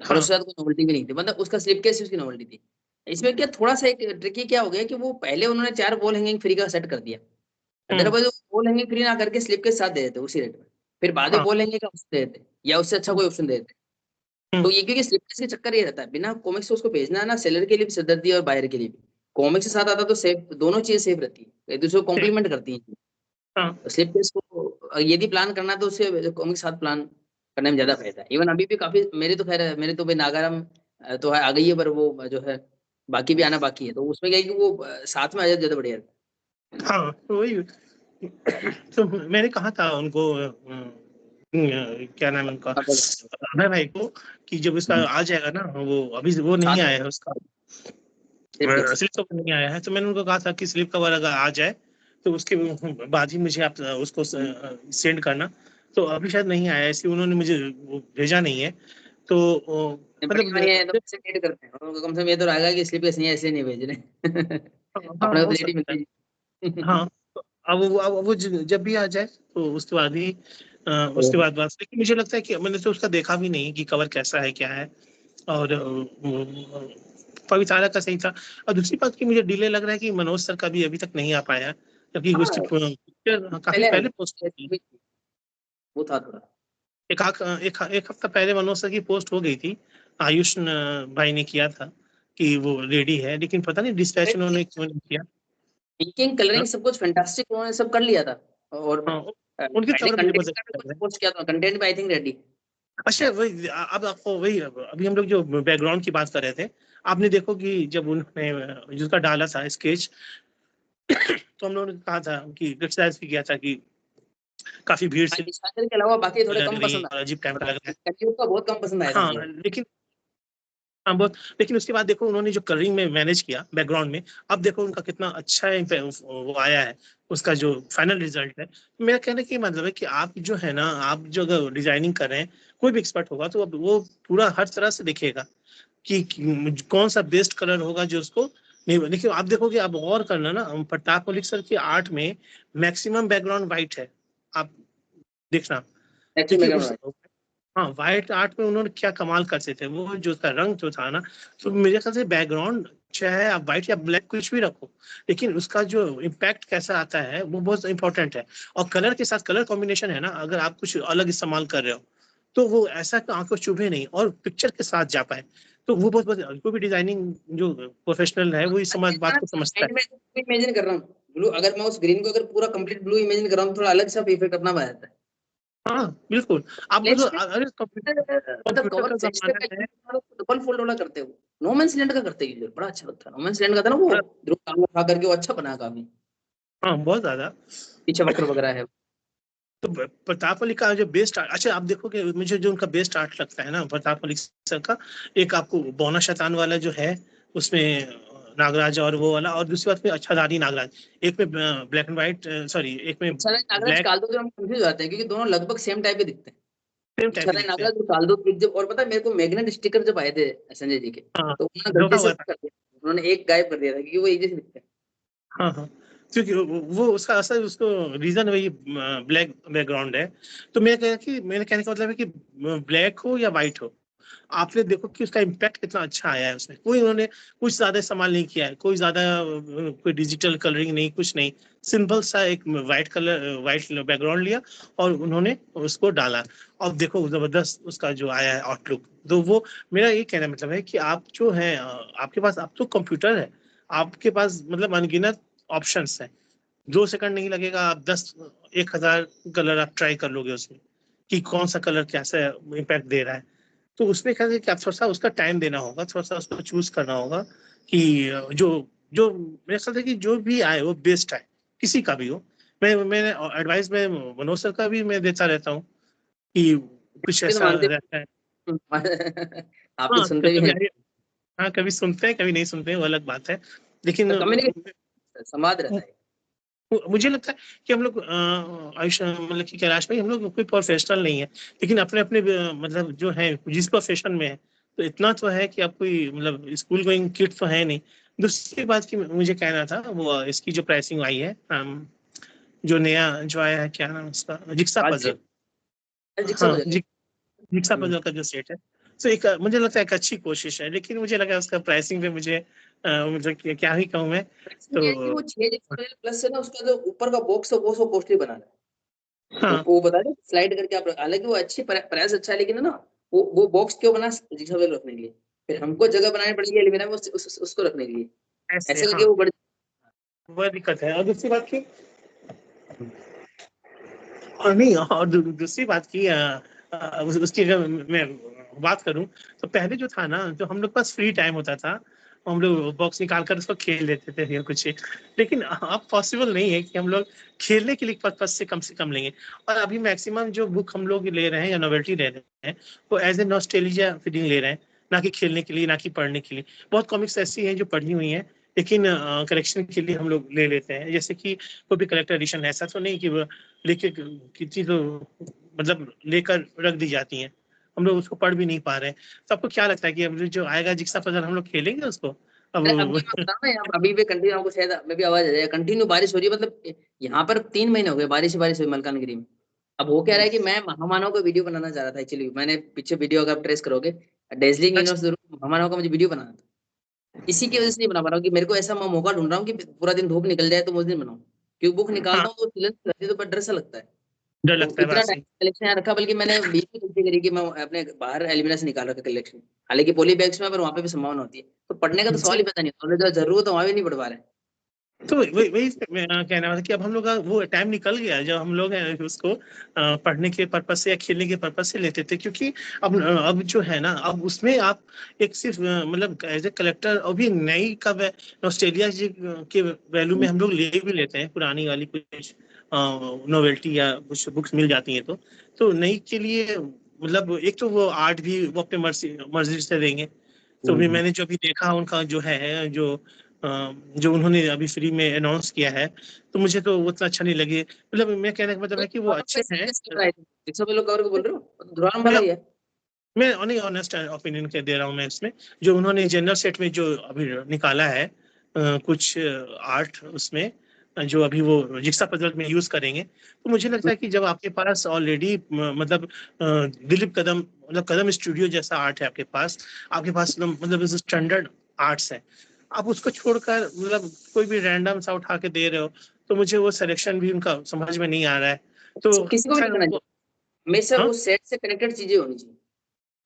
और हाँ उसके साथ कोई नोवेल्टी भी नहीं थी, मतलब उसका स्लिप केस उसकी नोवेल्टी थी। इसमें क्या थोड़ा सा एक ट्रिकी क्या हो गया कि वो पहले उन्होंने 4 वॉल हैंगिंग फ्री का सेट कर दिया, हम्म, अदरवाइज वॉल हैंगिंग फ्री ना करके स्लिप के साथ दे देते उसी रेट में, फिर बाद में हाँ वॉल हैंगिंग का ऑप्शन दे देते या उससे अच्छा कोई ऑप्शन दे देते। हम्म, तो ये क्योंकि स्लिप के चक्कर ये रहता है, बिना कॉमिक्स से उसको भेजना है ना, सेलर के लिए भी सिरदर्दी और बायर के लिए भी। कॉमिक्स के साथ आता तो सेफ, दोनों चीजें सेफ रहती है, एक दूसरे को ठीक, कॉम्प्लीमेंट करती है। हाँ स्लिप केस को यदि प्लान करना है तो उससे कॉमिक साथ प्लान करने में ज्यादा फायदा है। इवन अभी भी काफी, मेरी तो खैर मेरे तो भाई नागारम तो है, आ गई है, पर वो जो है बाकी भी आना बाकी है, तो उसमें क्या है कि वो साथ में आ जाए ज्यादा बढ़िया रहता हाँ तो वही। तो मैंने कहा था उनको क्या नाम है उनका, है। अभय भाई को, कि जब इसका आ जाएगा ना, वो अभी वो नहीं साथ में आया है उसका स्लिप केस। स्लिप कवर नहीं आया है, तो मैंने उनको कहा था कि स्लिप कवर अगर आ जाए तो उसके बाद ही मुझे आप उसको सेंड करना। तो अभी शायद नहीं आया है, इसलिए उन्होंने मुझे वो भेजा नहीं है। तो बढ़िया बढ़िया है, तो मतलब उससे वेट करते हैं, और कम से कम ये तो रहेगा कि स्लिप केस नहीं है इसलिए नहीं भेज रहे हाँ अपने को हो फैसिलिटी सकता है। मिलती है। हाँ तो अब वो जब भी आ जाए तो उसके बाद ही उसके तो बाद बस, लेकिन मुझे लगता है कि मैंने तो उसका देखा भी नहीं कि कवर कैसा है क्या है। और पवितारा का सही था। और दूसरी बात की मुझे डिले लग रहा है कि मनोज सर का भी अभी तक नहीं आ पाया, क्योंकि उसकी हाँ, पिक्चर काफी पहले पहले पोस्ट हुई थी। वो था थोड़ा। एक हफ्ता पहले मनोज सर की पोस्ट हो गई थी, आयुष भाई ने किया था कि वो रेडी है, लेकिन पता नहीं डिस्पैच उन्होंने क्यों नहीं किया। इंकिंग हाँ कलरिंग सब कुछ फैंटास्टिक, उन्होंने सब कर लिया था। और हाँ, उनकी मैंने खबर मुझे कंटेंट बहुत का भी अच्छी लग कुछ रहा है। पोस्ट किया था, कंटेंट भी आई थिंक रेडी। अच्छा वही अब आपको वही, अभी हम लोग जो बैकग्राउंड की बात कर रहे थे, आपने देखो कि जब उन्होंने जिसका डाला था स्केच, तो हम लोगों ने कहा था कि क्रिटिसाइज भी किया था कि काफी भीड़ हाँ, से डिस्पेंसर के अलावा बाकी थोड़े लग कम रही है पसंद और आए, अजीब टाइम लग रहा है। कलयुग का बहुत कम पसंद आया था हाँ मुझे। लेकिन हाँ बहुत, लेकिन उसके बाद देखो उन्होंने जो कलरिंग में मैनेज किया बैकग्राउंड में, अब देखो उनका कितना अच्छा वो आया है, उसका जो फाइनल रिजल्ट है। मेरा कहने का मतलब है कि आप जो है ना, आप जो अगर डिजाइनिंग कर रहे हैं, कोई भी एक्सपर्ट होगा तो अब वो पूरा हर तरह से देखेगा कि कौन सा बेस्ट कलर होगा जो उसको नहीं। देखिए आप देखोगे, आप और करना ना, प्रताप मलिक सर की आर्ट में मैक्सिमम बैकग्राउंड व्हाइट है, आप देखना। एक्चुअल क्योंकि बैकग्राउंड उस है। हाँ, व्हाइट आर्ट में उन्होंने क्या कमाल करते थे, वो जो उसका रंग जो था ना, तो मेरे ख्याल से बैकग्राउंड चाहे आप व्हाइट या ब्लैक कुछ भी रखो, लेकिन उसका जो इम्पैक्ट कैसा आता है वो बहुत इंपॉर्टेंट है। और कलर के साथ कलर कॉम्बिनेशन है ना, अगर आप कुछ अलग इस्तेमाल कर रहे हो तो वो ऐसा कि आंखों चुभे नहीं और पिक्चर के साथ जा पाए। तो वो बहुत कोई भी डिजाइनिंग जो प्रोफेशनल है वो इस समझ बात को समझता है। माइंड में इमेजिन कर रहा हूँ ब्लू, अगर मैं उस ग्रीन को अगर पूरा कंप्लीट ब्लू इमेजिन कर रहा हूँ, थोड़ा अलग सा इफेक्ट अपना बनाता है। हाँ बिल्कुल। आप मतलब लेट्स अरे मतलब कंप्यूटर कवर का सेक्शन जमाना का है। डबल फोल्ड वाला करते हो। नो मैंस लैंड का करते हैं, बड़ा अच्छा लगता है। नो मैंस लैंड का था ना वो, बड़ा ध्रुव तांबा उठा करके वो अच्छा बना काफी, हाँ बहुत ज्यादा। पीछे वक्र वगैरह है। तो प्रताप अली का जो बेस्ट आर्ट, अच्छा आप देखोगे मुझे जो उनका बेस्ट आर्ट लगता है ना प्रताप अली सर का, एक आपको बौना शैतान वाला जो है उसमें नागराज और वो वाला, और दूसरी बात में अच्छाधारी नागराज, एक में ब्लैक एंड व्हाइट, सॉरी एक में अच्छा नागराज ब्लैक, काल्दो, जो हम कंफ्यूज हो जाते हैं क्योंकि दोनों लगभग सेम टाइप के दिखते हैं। सेम टाइप अच्छा के दिखते हैं। नागराज और काल्दो जब, और पता है मेरे को मैग्नेट स्टिकर जब आए थे संजय जी के, हाँ, तो उन्होंने धोखा गलती से हुआ वो था। कर दिया, उन्होंने एक गायब कर दिया था क्योंकि वो एक जैसे दिखते हैं। हाँ हाँ, क्योंकि वो उसका असल उसको रीजन वही ब्लैक बैकग्राउंड है। तो मेरे कहने का मतलब है कि ब्लैक हो या व्हाइट हो, आपने देखो कि उसका इम्पैक्ट कितना अच्छा आया है उसमें। कोई उन्होंने कुछ ज्यादा इस्तेमाल नहीं किया है, कोई ज्यादा कोई डिजिटल कलरिंग नहीं, कुछ नहीं। सिंपल सा एक व्हाइट बैकग्राउंड लिया और उन्होंने उसको डाला। अब देखो जबरदस्त उसका जो आया है आउटलुक। तो वो मेरा ये कहना मतलब है कि आप जो है आपके पास अब तो कंप्यूटर है, आपके पास मतलब अनगिनत ऑप्शंस हैं। 2 सेकंड नहीं लगेगा, आप 10 1000 कलर आप ट्राई कर लोगे उसमें कि कौन सा कलर कैसा इम्पैक्ट दे रहा है। तो उसमें क्या है कि आप थोड़ा सा उसका टाइम देना होगा, थोड़ा सा उसको चूज करना होगा कि जो जो मेरे ख्याल है कि जो भी आए वो बेस्ट आए, किसी का भी हो। मैंने एडवाइस में मनोज सर का भी मैं देता रहता हूँ कि कुछ ये तो ऐसा मानते रहता है। हैं। आप भी हाँ सुनते भी हैं। हाँ कभी सुनते हैं कभी नहीं सुनते हैं, वो अलग बात है। लेकिन कम्युनिकेशन संवाद रहता है। मुझे लगता है कि हम लोग आयुष मतलब कि कैलाश भाई, हम लोग कोई प्रोफेशनल नहीं है, लेकिन अपने अपने मतलब जो है जिस प्रोफेशन में है, तो इतना तो है कि आप कोई मतलब स्कूल गोइंग किड तो है नहीं। दूसरी बात की मुझे कहना था, वो इसकी जो प्राइसिंग आई है, जो नया जो आया है, क्या नाम उसका, जिक्सा आज पजल। जिक्सा हाँ, बजल। जिक्सा हम्म। जल का जो सेट है, तो एक मुझे लगता है एक अच्छी कोशिश है, लेकिन मुझे लगा उसका प्राइसिंग पे मुझे मतलब क्या ही कहूँ मैं। ये है तो कि वो 6 जिक्सा बजल प्लस से ना, उसका जो ऊपर का बॉक्स है वो सो कॉस्टली बना है। हाँ वो बता दें स्लाइड करके आप, हालांकि वो अच्छी प्राइस अच्छा है, लेकिन है ना वो बॉक्स क्यों बना, जिक्सा बजल रखने के लिए। फिर हमको जगह बनानी पड़ेगी एलमीरा में उसको रखने के लिए, ऐसे, ऐसे करके हाँ वो बढ़। वह दिक्कत है। और दूसरी बात की, और नहीं, और दूसरी बात की उसकी अगर मैं बात करूं, तो पहले जो था ना, जो हम लोग पास फ्री टाइम होता था, हम लोग बॉक्स निकाल कर उसको खेल लेते थे या कुछ। लेकिन अब पॉसिबल नहीं है कि हम लोग खेलने के लिए पर्पज से कम लेंगे। और अभी मैक्सिमम जो बुक हम लोग ले रहे हैं या नोवेल्टी ले रहे हैं, वो एज ए नॉस्टैल्जिया फीलिंग ले रहे हैं, ना कि खेलने के लिए, ना कि पढ़ने के लिए। बहुत कॉमिक्स ऐसी हैं जो पढ़ी हुई हैं, लेकिन कलेक्शन के लिए हम लोग ले लेते हैं। जैसे कि कोई भी कलेक्टर एडिशन, ऐसा तो नहीं कि लेके कितनी तो मतलब लेकर रख दी जाती हैं, हम लोग उसको पढ़ भी नहीं पा रहे हैं। तो आपको क्या लगता है कि अब जो आएगा जिक्सा पजल, हम लोग खेलेंगे उसको अब? अरे अभी मैं बता रहा हूँ यहाँ अभी भी कंटिन्यू, आपको शायद अभी भी आवाज आ जाए, कंटिन्यू बारिश हो रही है, मतलब यहाँ पर 3 महीने हो गए बारिश ही बारिश हुई मलकानगिरी में। अब हो क्या रहा है कि मैं महामानव का वीडियो बनाना चाह रहा था एक्चुअली, मैंने पीछे वीडियो अगर आप ट्रेस करोगे, डेजलिंग अच्छा, यूनिवर्स महामानव का मुझे वीडियो बनाना था। इसी की वजह से नहीं बना पा रहा हूँ कि मेरे को ऐसा मैं मौका ढूंढ रहा हूँ कि पूरा दिन धूप निकल जाए तो मुझे दिन बनाऊँ, क्योंकि बुक हाँ निकालता हूँ तो सिलेंस रहती है तो बड़ा डर सा लगता है। डर तो लगता है, इतना बात टाइम सही। कलेक्शन यहाँ रखा, बल्कि मैंने बीच में गलती करी कि मैं अपने बाहर एलिमिना से निकाल रखा कलेक्शन। हालांकि पॉली बैग्स में, पर वहां पे भी संभावना होती है, तो पढ़ने का तो सवाल ही पता नहीं होता, जो जरूरत है वहां भी नहीं पढ़ पा रहे। तो वही वही मैं कहना था कि अब हम लोग का वो टाइम निकल गया जब हम लोग हैं उसको पढ़ने के पर्पज से या खेलने के पर्पज से लेते थे। क्योंकि अब जो है ना, अब उसमें आप एक सिर्फ मतलब एज ए कलेक्टर, अभी नई का ऑस्ट्रेलिया के वैल्यू में हम लोग ले भी लेते हैं, पुरानी वाली कुछ नोवेल्टी या कुछ बुक्स मिल जाती हैं। तो नई के लिए मतलब एक तो वो आर्ट भी वो अपने मर्जी मर्जी से देंगे, तो भी मैंने जो भी देखा उनका जो है जो उन्होंने अभी फ्री में अनाउंस किया है, तो मुझे तो उतना अच्छा नहीं लगे। मतलब मैं कहने का मतलब है कि वो अच्छे हैं। सब लोग कवर को बोल रहे हो धुरंधर मैं वाला ही है। मैं नहीं ऑनेस्ट ओपिनियन के दे रहा हूँ मैं इसमें। जो उन्होंने जनरल सेट में जो अभी निकाला है कुछ आर्ट उसमें जो अभी वो जिक्सा पजल में यूज करेंगे, तो मुझे लगता है कि जब आपके पास ऑलरेडी मतलब दिलीप कदम मतलब कदम स्टूडियो जैसा आर्ट है आपके पास मतलब स्टैंडर्ड आर्ट्स है, आप उसको छोड़कर मतलब कोई भी रैंडम सा उठा के दे रहे हो, तो मुझे वो सिलेक्शन भी उनका समझ में नहीं आ रहा है। तो किसी को भी नहीं खैर करना वो चाहिए हमेशा, हाँ वो सेट से कनेक्टेड चीजें होनी चाहिए।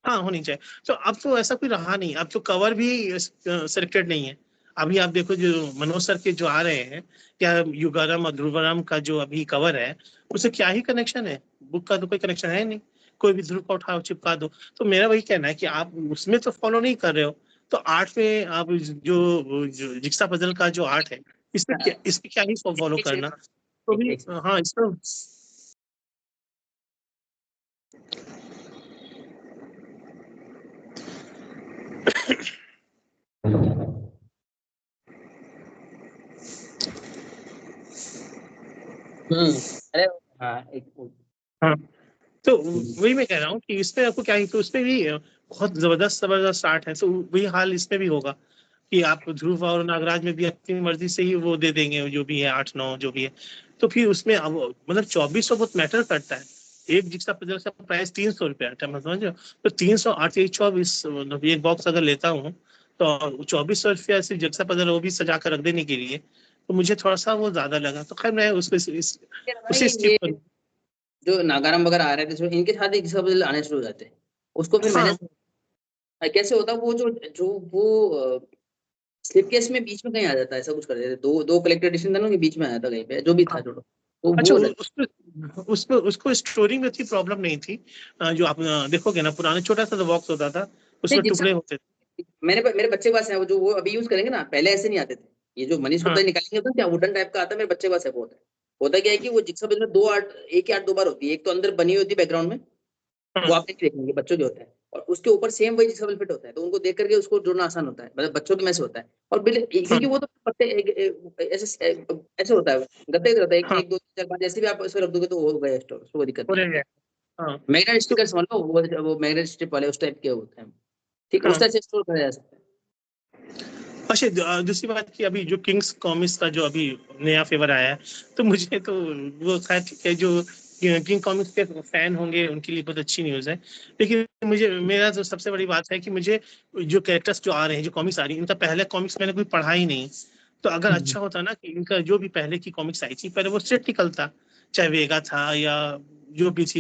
हाँ होनी चाहिए। तो अब तो ऐसा कोई रहा नहीं, अब तो कवर भी सिलेक्टेड नहीं है। अभी आप देखो जो मनोज सर के जो आ रहे हैं, क्या युगाराम और ध्रुवराम का जो अभी कवर है, उससे क्या ही कनेक्शन है, बुक का तो कोई कनेक्शन है नहीं। कोई भी ध्रुव का उठाओ चिपका दो। तो मेरा वही कहना है कि आप उसमें तो फॉलो नहीं कर रहे हो, तो आर्ट में आप जो जिक्सा पजल का जो आर्ट है, इसमें क्या ही फॉलो करना। तो भी एक हाँ इसमें अरे हाँ एक हाँ तो वही मैं कह रहा हूँ कि इसमें आपको क्या है, तो उसमें भी बहुत जबरदस्त जबरदस्त आर्ट है। तो वही हाल इसमें भी होगा कि आप ध्रुव और नागराज में भी अपनी मर्जी से ही वो दे देंगे जो भी है 8-9 जो भी है। तो फिर उसमें अब मतलब 2400 बहुत मैटर करता है। एक जिक्सा पजल का प्राइस 300 रुपया है, मैं समझ रहे हो? तो 308 एक 24 मतलब एक बॉक्स अगर लेता हूँ तो 2400 रुपया सिर्फ जिक्सा पजल वो भी सजा कर रख देने के लिए, तो मुझे थोड़ा सा वो ज्यादा लगा। तो खैर मैं उसको उसे स्किप ये करूँ। जो नागाराम वगैरह आ रहे थे इसमें, इनके साथ एक सब आने शुरू हो जाते हैं, उसको फिर हाँ मैनेज कैसे होता है, वो जो जो वो स्लिप केस में बीच में कहीं आ जाता है, ऐसा कुछ कर देते हैं। दो दो कलेक्टर एडिशन दोनों के बीच में आया था कहीं पे, जो भी था हाँ छोड़ो, तो अच्छा वो अलग। उसको उसको स्टोरी में इतनी प्रॉब्लम नहीं थी। जो आप देखोगे ना पुराने छोटा सा बॉक्स होता था, नहीं उसमें जिक्सा टुकड़े होते थे। मेरे बच्चे के पास है वो, जो वो अभी यूज करेंगे ना, पहले ऐसे नहीं आते थे। ये जो मनीष हाँ गुप्ता निकालेंगे होता है क्या, वुडन टाइप का आता है, मेरे बच्चे के पास है वो होता है। होता क्या है कि वो जिक्सा में दो आर्ट, एक ही आर्ट दो बार होती है, एक तो अंदर बनी होती है बैकग्राउंड में, वो हाँ आप नहीं देखेंगे, बच्चों के होता है, और उसके ऊपर सेम वही जिक्सा फिट होता है, तो उनको देख करके उसको जोड़ना आसान होता है, मतलब बच्चों के में से होता है। और हाँ क्योंकि वो तो पत्ते ऐसे ऐसे होता है, गत्ते रहता है, एक हाँ एक दो तीन चार पांच, जैसे भी आप उसमें रख दोगे तो हो गया स्टोर, उसको कोई दिक्कत नहीं बोले है। गए। हाँ मैग्नेट तो स्टिकर समझ लो, वो मैग्नेट स्ट्रिप वाले उस टाइप के होते हैं, ठीक है, उस हाँ टाइप से स्टोर करा जा सकता है। अच्छा दूसरी बात की अभी जो किंग्स कॉमिक्स का जो अभी नया फेवर आया है, तो मुझे तो वो खैर ठीक है, जो किंग कॉमिक्स के फैन होंगे उनके लिए बहुत अच्छी न्यूज़ है। लेकिन मुझे मेरा जो सबसे बड़ी बात है कि मुझे जो कैरेक्टर्स जो आ रहे हैं, जो कॉमिक्स आ रही है, इनका पहले कॉमिक्स मैंने कोई पढ़ा ही नहीं। तो अगर अच्छा होता ना कि इनका जो भी पहले की कॉमिक्स आई थी, पहले वो सेट निकलता, चाहे वेगा था या जो भी थी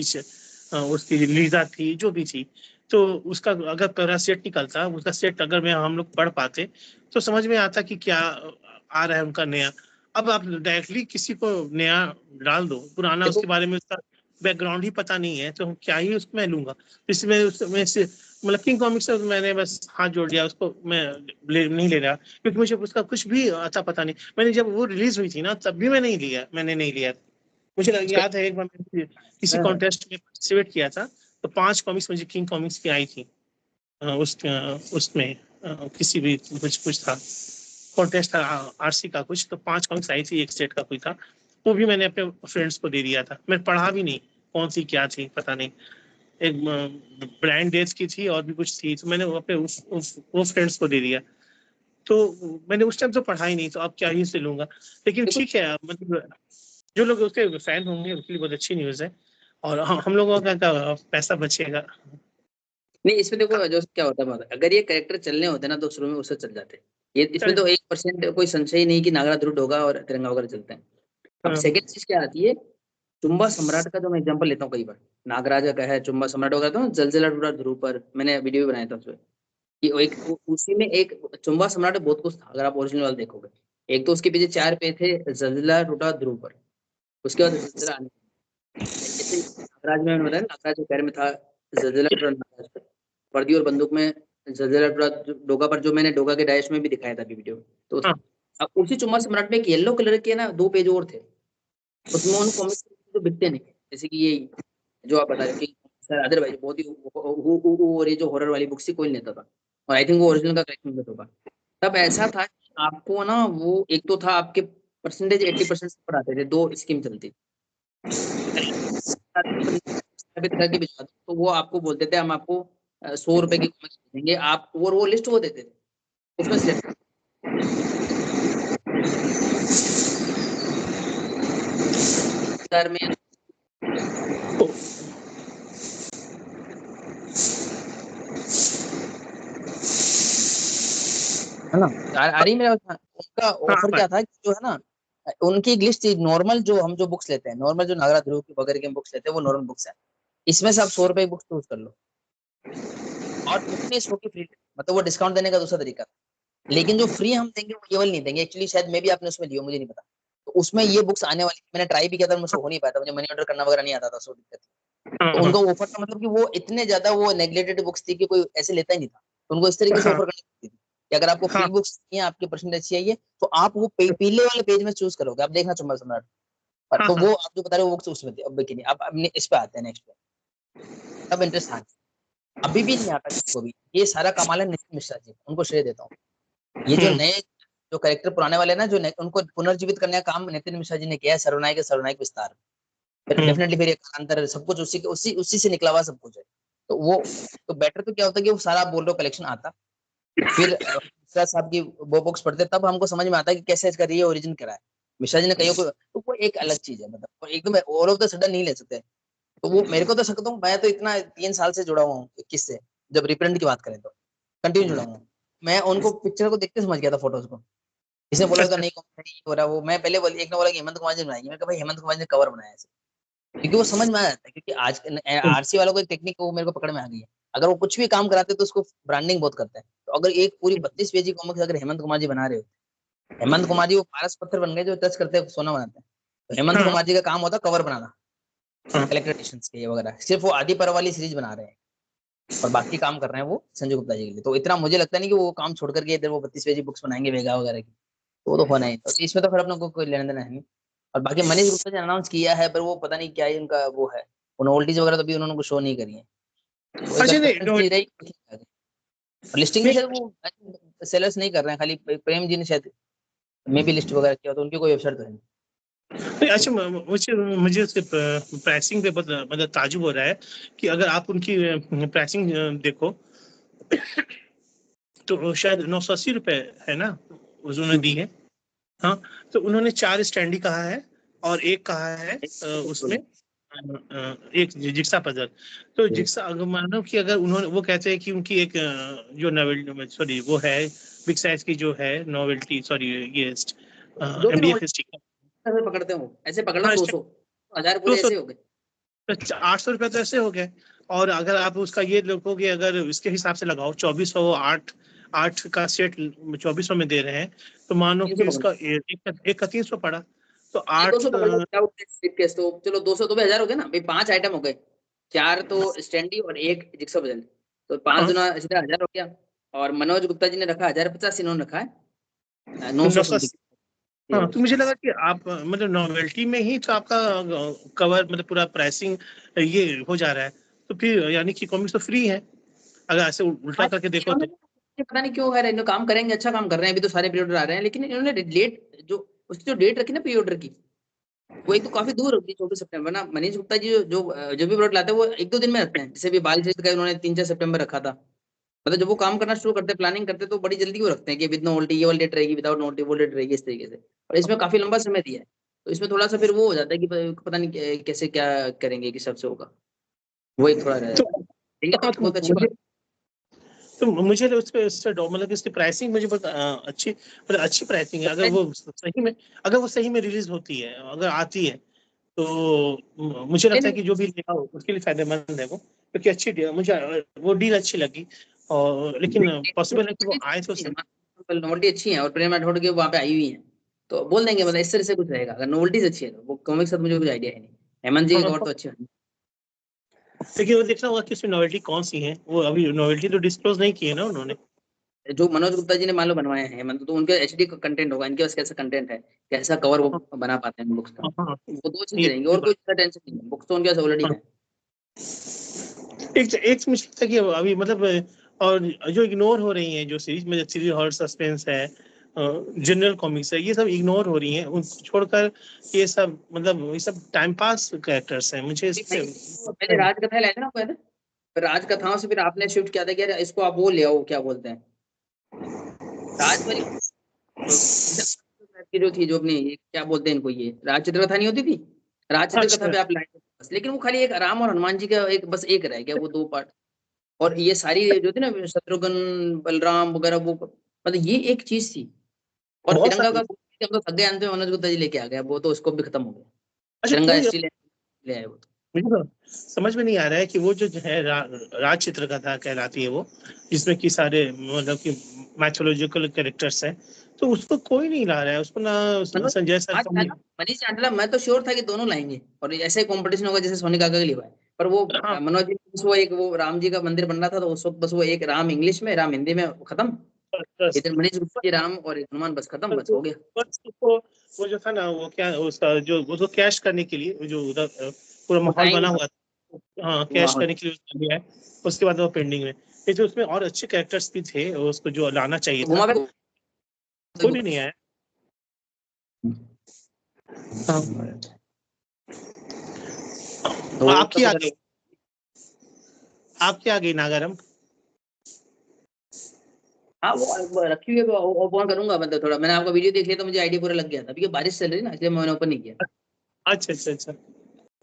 उसकी लीजा थी जो भी थी, तो उसका अगर पूरा सेट निकलता, उसका सेट अगर मैं हम लोग पढ़ पाते, तो समझ में आता कि क्या आ रहा है उनका नया। अब आप डायरेक्टली किसी को नया डाल दो, पुराना देखो उसके बारे में उसका बैकग्राउंड ही पता नहीं है, तो हम क्या ही उसमें लूंगा। इसमें उसमें से मतलब किंग कॉमिक्स से मैंने बस हाथ जोड़ दिया, उसको मैं नहीं ले रहा, क्योंकि मुझे उसका कुछ भी आता पता नहीं। मैंने जब वो रिलीज हुई थी ना, तब भी मैंने नहीं लिया। मुझे याद है एक बार मैंने किसी कॉन्टेस्ट में पार्टिसिपेट किया था, तो 5 कॉमिक्स मुझे किंग कॉमिक्स की आई थी। उसमें किसी भी कुछ था, कॉन्टेस्ट था आरसी का कुछ, तो 5 कॉमिक्स आई थी, एक सेट का कोई था। वो भी मैंने अपने फ्रेंड्स को दे दिया था, मैं पढ़ा भी नहीं कौन सी क्या थी पता नहीं। एक ब्रांड डेज की थी और भी कुछ थी, तो मैंने वो अपने वो फ्रेंड्स को दे दिया। तो मैंने उस टाइम तो पढ़ा ही नहीं, तो अब क्या ही से लूंगा। लेकिन देखो ठीक है, मतलब जो लोग उसके फैन होंगे उनके लिए बहुत अच्छी न्यूज़ है, और हम लोगों का पैसा बचेगा। नहीं, इसमें देखो जो क्या होता है, अगर ये कैरेक्टर चलने होते ना तो शुरू में उससे चल जाते। ये इसमें चल तो 1% कोई संशय ही नहीं कि नागरा ध्रुव होगा और तिरंगा वगैरह चलते हैं। अब हाँ सेकंड चीज क्या आती है, चुंबा सम्राट का जो मैं एग्जांपल लेता हूँ कई बार, नागराजा का है, चुंबा सम्राट वगैरह, तो जलजला टूटा ध्रुव पर मैंने वीडियो भी बनाया था उसमें, कि वो एक उसी में एक चुंबा सम्राट में बहुत कुछ था, अगर आप ओरिजिनल वाला देखोगे। एक तो उसके पीछे 4 पे थे, जलजला टूटा ध्रुव पर, उसके बाद जलजला आने, जैसे नागराज में मैंने बताया, नागराज के पैर में था जलजला टूटा, नागराज पर वर्दी और बंदूक में जलजला टूटा डोगा पर, जो मैंने डोगा के डायश में भी दिखाया था अभी वीडियो में, तो था। हाँ अब उसी चुम्मा सम्राट में एक येलो कलर के ना 2 पेज और थे, उसमें उन कॉमिक्स तो बिकते नहीं, जैसे कि ये जो आप बता रहे हो कि सर अदर भाई बहुत ही और ये जो हॉरर वाली बुक्स थी कोई नहीं लेता था, और आई थिंक वो ओरिजिनल का कलेक्शन होगा। तब ऐसा था कि आपको ना वो एक तो था आपके परसेंटेज 80% से ऊपर आते थे, 2 स्कीम चलती थी। स्थापित करके भिजवा दो, तो वो आपको बोलते थे हम आपको 100 रुपए की कॉमिक्स देंगे आप, और वो लिस्ट वो देते थे उसमें सिलेक्ट में। है ना, आ रही मेरा उनका हाँ ऑफर क्या था कि जो है ना, उनकी एक लिस्ट थी नॉर्मल, जो हम जो बुक्स लेते हैं नॉर्मल, जो नागरा ध्रुव की वगैरह की बुक्स लेते हैं वो नॉर्मल बुक्स है, इसमें से आप 100 रुपए की बुक्स चूज कर लो और उतनी 100 की फ्री, मतलब वो डिस्काउंट देने का दूसरा तरीका था। लेकिन जो फ्री हम देंगे वो ये वाली नहीं देंगे, एक्चुअली शायद मे भी आपने उसमें लियो, मुझे नहीं पता। तो उसमें ये बुक्स आने वाली, मैंने ट्राई भी किया था, मुझसे हो नहीं पाया था, मुझे मनी ऑर्डर करना वगैरह नहीं आता था, सो दिक्कत थी। हाँ तो हाँ उनका ऑफर था, मतलब कि वो इतने ज्यादा वो नेग्लेक्टेड बुक्स थी कि कोई ऐसे लेता ही नहीं था, तो उनको इस तरीके से हाँ ऑफर करनी पड़ती थी कि अगर आपको हाँ फ्री बुक्स चाहिए, आपकी परसेंटेज चाहिए, तो आप वो पीले वाले पेज में चूज करोगे, आप देखना चंबल सम्राट पर, हाँ तो हाँ वो आप जो बता रहे हो वो बुक्स उसमें थी। अब बिकिनी, अब अपने इस पे आते हैं नेक्स्ट पे, तब इंटरेस्ट था, अभी भी नहीं आता किसी को भी। ये सारा कमाल है नितिन मिश्रा जी, उनको श्रेय देता हूँ। ये जो हम्म, नए जो कैरेक्टर पुराने वाले ना, जो उनको पुनर्जीवित करने का काम नितिन मिश्रा जी ने किया है, सर्वनायक विस्तार, हम्म, डेफिनेटली फिर एक अंतर सब कुछ उसी उसी उसी से निकला हुआ सब कुछ है। तो वो, तो बेटर तो क्या होता है कि वो सारा आप बोल रहे हो कलेक्शन आता, फिर मिश्रा साहब की वो बुक्स पढ़ते, तब हमको समझ में आता है कि कैसे इसका ये ओरिजिन करा है मिश्रा जी ने, कईयों को, तो वो एक अलग चीज है, मतलब एकदम ऑल ऑफ द सडन नहीं ले सकते। तो वो मेरे को तो सकता हूँ, मैं तो इतना 3 साल से जुड़ा हुआ हूँ 21 से, जब रिप्रिंट की बात करें तो कंटिन्यू जुड़ा हुआ हूँ। मैं उनको पिक्चर को देखते समझ गया था, फोटोज को, किसी ने बोला था अच्छा नहीं नहीं हो रहा वो, मैं पहले एक ने बोला कि हेमंत कुमार जी ने बनाई है, मैंने कहा भाई हेमंत कुमार जी ने कवर बनाया है, क्योंकि वो समझ में आ जाता है, क्योंकि आज आरसी वालों को एक टेक्निक वो मेरे को पकड़ में आ गई है, अगर वो कुछ भी काम कराते हैं तो उसको ब्रांडिंग बहुत करते हैं। तो अगर एक पूरी 32 पेजी कॉमिक्स अगर हेमंत कुमार जी बना रहे हो, हेमंत कुमार जी वो पारस पत्थर बन गए जो टच करते हैं सोना बनाते हैं, तो हेमंत हाँ कुमार जी का काम होता है कवर बनाना, हाँ कलेक्टर एडिशंस के ये वगैरह, सिर्फ वो आदि पर वाली सीरीज बना रहे हैं और बाकी काम कर रहे हैं वो संजय गुप्ता जी के लिए। तो इतना मुझे लगता नहीं कि वो काम छोड़ करके इधर वो 32 पेजी बुक्स बनाएंगे वेगा वगैरह की, तो वो तो होना ही, तो इसमें तो फिर अपना कोई लेना देना है नहीं। और बाकी मनीष गुप्ता जी ने अनाउंस किया है, पर वो पता नहीं क्या है उनका वो है, वो नोवेल्टीज वगैरह तो भी उन्होंने कुछ शो नहीं करी है, वो एक अच्छा नहीं एक्सेप्टेंस नहीं रही। और लिस्टिंग भी नहीं शायद वो सेलर्स नहीं कर रहे हैं, खाली प्रेम जी ने शायद मे भी लिस्ट वगैरह किया, तो उनकी कोई वेबसाइट तो है नहीं। नहीं, अच्छा मुझे मुझे उसके प्राइसिंग पे बहुत मतलब ताजुब हो रहा है कि अगर आप उनकी प्राइसिंग देखो तो शायद 980 रुपए है ना उन्होंने दी है। हाँ, तो उन्होंने 4 स्टैंडी कहा है और एक कहा है उसमें एक जिक्सा पजल। तो जिक्सा अगर मानो कि अगर उन्होंने वो कहते हैं कि उनकी एक जो नॉवेल सॉरी वो है बिग साइज की जो है नॉवेल्टी सॉरी ये जो भी एमडीएफ नोवेल्टी ऐसे पकड़ते हो, ऐसे पकड़ लो, हाँ 200 1000 दो पूरे सौ ऐसे हो गए। 800 रुपये तो ऐसे हो गए। और अगर आप उसका ये लोगोगे अगर इसके हिसाब से लगाओ 2400 आठ आठ का सेट 2400 में दे रहे हैं तो मानो 300 कि पकड़ लो, उसका एक का 300 पड़ा तो नहीं आठ 200 पकड़ लो, विदाउट केस तो चलो 200 तो भी 1000 हो गए ना भाई, 5 आइटम हो गए, 4 तो स्टैंडी और एक जिक्सा बदल, तो 5 हाँ दुना सीधा 1000 हो गया। और मनोज गुप्ता जी ने रखा 1050, इन्होंने रखा है तो 900 900। समथिंग ये हाँ हो तो गया। मुझे लगा कि आप मतलब नॉवेल्टी में ही तो आपका कवर मतलब पूरा प्राइसिंग ये हो जा रहा है तो फिर यानी कि कॉमिक्स तो फ्री है अगर ऐसे उल्टा हाँ, करके देखो इन्होंने तो। पता नहीं क्यों है, इन्होंने काम करेंगे, अच्छा काम कर रहे हैं, अभी तो सारे प्री ऑर्डर आ रहे हैं, लेकिन इन्होंने लेट जो उसकी जो डेट रखी ना प्री ऑर्डर की, वो एक तो काफी दूर होती है, 24 सितंबर ना। मनीष गुप्ता जी जो भी प्रोडक्ट लाते हैं वो 1-2 दिन में रखते हैं, जैसे भी 22 का उन्होंने 3-4 सितंबर रखा था। मतलब जब वो काम करना शुरू करते हैं, प्लानिंग करते हैं, तो बड़ी जल्दी वो रखते हैं कि विद नोवेल्टी ये वाली डेट रहेगी, विदाउट नोवेल्टी वो डेट रहेगी, इस तरीके से। और इसमें काफी लंबा समय दिया है, तो इसमें थोड़ा सा फिर वो हो जाता है कि पता नहीं कैसे क्या करेंगे कि सबसे होगा, वो एक थोड़ा रह तो जाता है। देंगे तो हाँ तो बहुत अच्छी मुझे बात तो मुझे तो उससे मतलब इसकी प्राइसिंग मुझे बहुत अच्छी मतलब अच्छी प्राइसिंग है अगर वो सही में रिलीज होती है अगर आती है तो मुझे है। लगता है कि जो भी लेगा उसके लिए फायदेमंद है वो क्योंकि अच्छी डील मुझे वो डील अच्छी लगी और लेकिन पॉसिबल है कि वो आए तो सही। नोवेल्टी अच्छी है और प्रेम राठौड़ की वहाँ पे आई हुई है, तो बोल देंगे, मतलब इस तरह से कुछ रहेगा, अगर नोवेल्टीज अच्छी है तो वो कॉमिक साथ मुझे कुछ आइडिया है नहीं। हेमंत जी के हाँ कवर हाँ, तो अच्छे हैं। लेकिन वो देखना होगा कि उसमें नॉवेल्टी कौन सी है वो अभी नॉवेल्टी तो डिस्क्लोज नहीं की है ना उन्होंने। जो मनोज गुप्ता जी ने मान लो बनवाए हैं हेमंत, तो उनके एचडी कंटेंट होगा, इनके पास कैसा कंटेंट है, कैसा कवर वो हाँ बना पाते हैं बुक्स का, हाँ हाँ, वो 2 चीजें ये रहेंगी ये और कोई टेंशन नहीं है, बुक्स तो उनके पास ऑलरेडी बात है। एक एक मुझे लगता है कि अभी मतलब और जो इग्नोर हो रही हैं, जो सीरीज में सीरीज हॉरर सस्पेंस है, जनरल कॉमिक्स है, ये सब इग्नोर हो रही हैं, उनको छोड़कर ये सब मतलब ये सब टाइम पास कैरेक्टर्स हैं। मुझे इससे पहले राजकथा लाए थे ना पहले, फिर राजकथाओं से फिर आपने शिफ्ट किया था कि यार इसको आप वो ले आओ, क्या बोलते हैं राज वाली की जो थी, जो अपनी क्या बोलते हैं इनको, ये राज चित्रकथा नहीं होती थी, राज चित्रकथा अच्छा पे आप लाए थे बस, लेकिन वो खाली एक राम और हनुमान जी का एक बस एक रह गया, वो 2 पार्ट। और ये सारी जो थी ना शत्रुघ्न बलराम वगैरह, वो मतलब ये एक चीज थी। और बहुत तिरंगा सारे। का हम तो थक गए, अंत में मनोज गुप्ता जी लेके आ गया, वो तो उसको भी खत्म हो गया, अच्छा तिरंगा कोई, स्टील ले आए वो तो। मुझे तो समझ में नहीं आ रहा है कि वो जो है राज चित्रकथा कहलाती है वो, जिसमें कि सारे मतलब कि मैथोलॉजिकल कैरेक्टर्स हैं, तो उसको कोई नहीं ला रहा है उसको ना। मनोज संजय सर आज था ना, मनीष चांडला, मैं तो श्योर था कि दोनों लाएंगे और ऐसे कंपटीशन होगा जैसे सोनी काका के लिए हुआ है। पर वो हाँ मनोज जी बस वो एक वो राम जी का मंदिर बन रहा था, तो उस वक्त बस वो एक राम इंग्लिश में, राम हिंदी में खत्म। बस इधर मनीष गुप्ता जी राम और एक हनुमान, बस खत्म, बस हो गया। बस वो जो था ना, वो क्या उसका जो वो तो कैश करने के लिए जो उधर पूरा वो माहौल टाइम बना हुआ था, हाँ कैश हुआ। करने के लिए उसने लिया है। उसके बाद वो पेंडिंग में, ये जो उसमें और अच्छे कैरेक्टर्स भी थे उसको जो लाना चाहिए था, घुमा पे कोई भी नहीं आया। हाँ तो आपकी आ सब गई, आपकी आ गई नागारम। हाँ वो रखी हुई है, वो ओपन करूंगा मतलब थोड़ा, मैंने आपका वीडियो देख लिया तो मुझे आइडिया पूरा लग गया था, क्योंकि बारिश चल रही ना, इसलिए मैंने ओपन नहीं किया। अच्छा अच्छा अच्छा।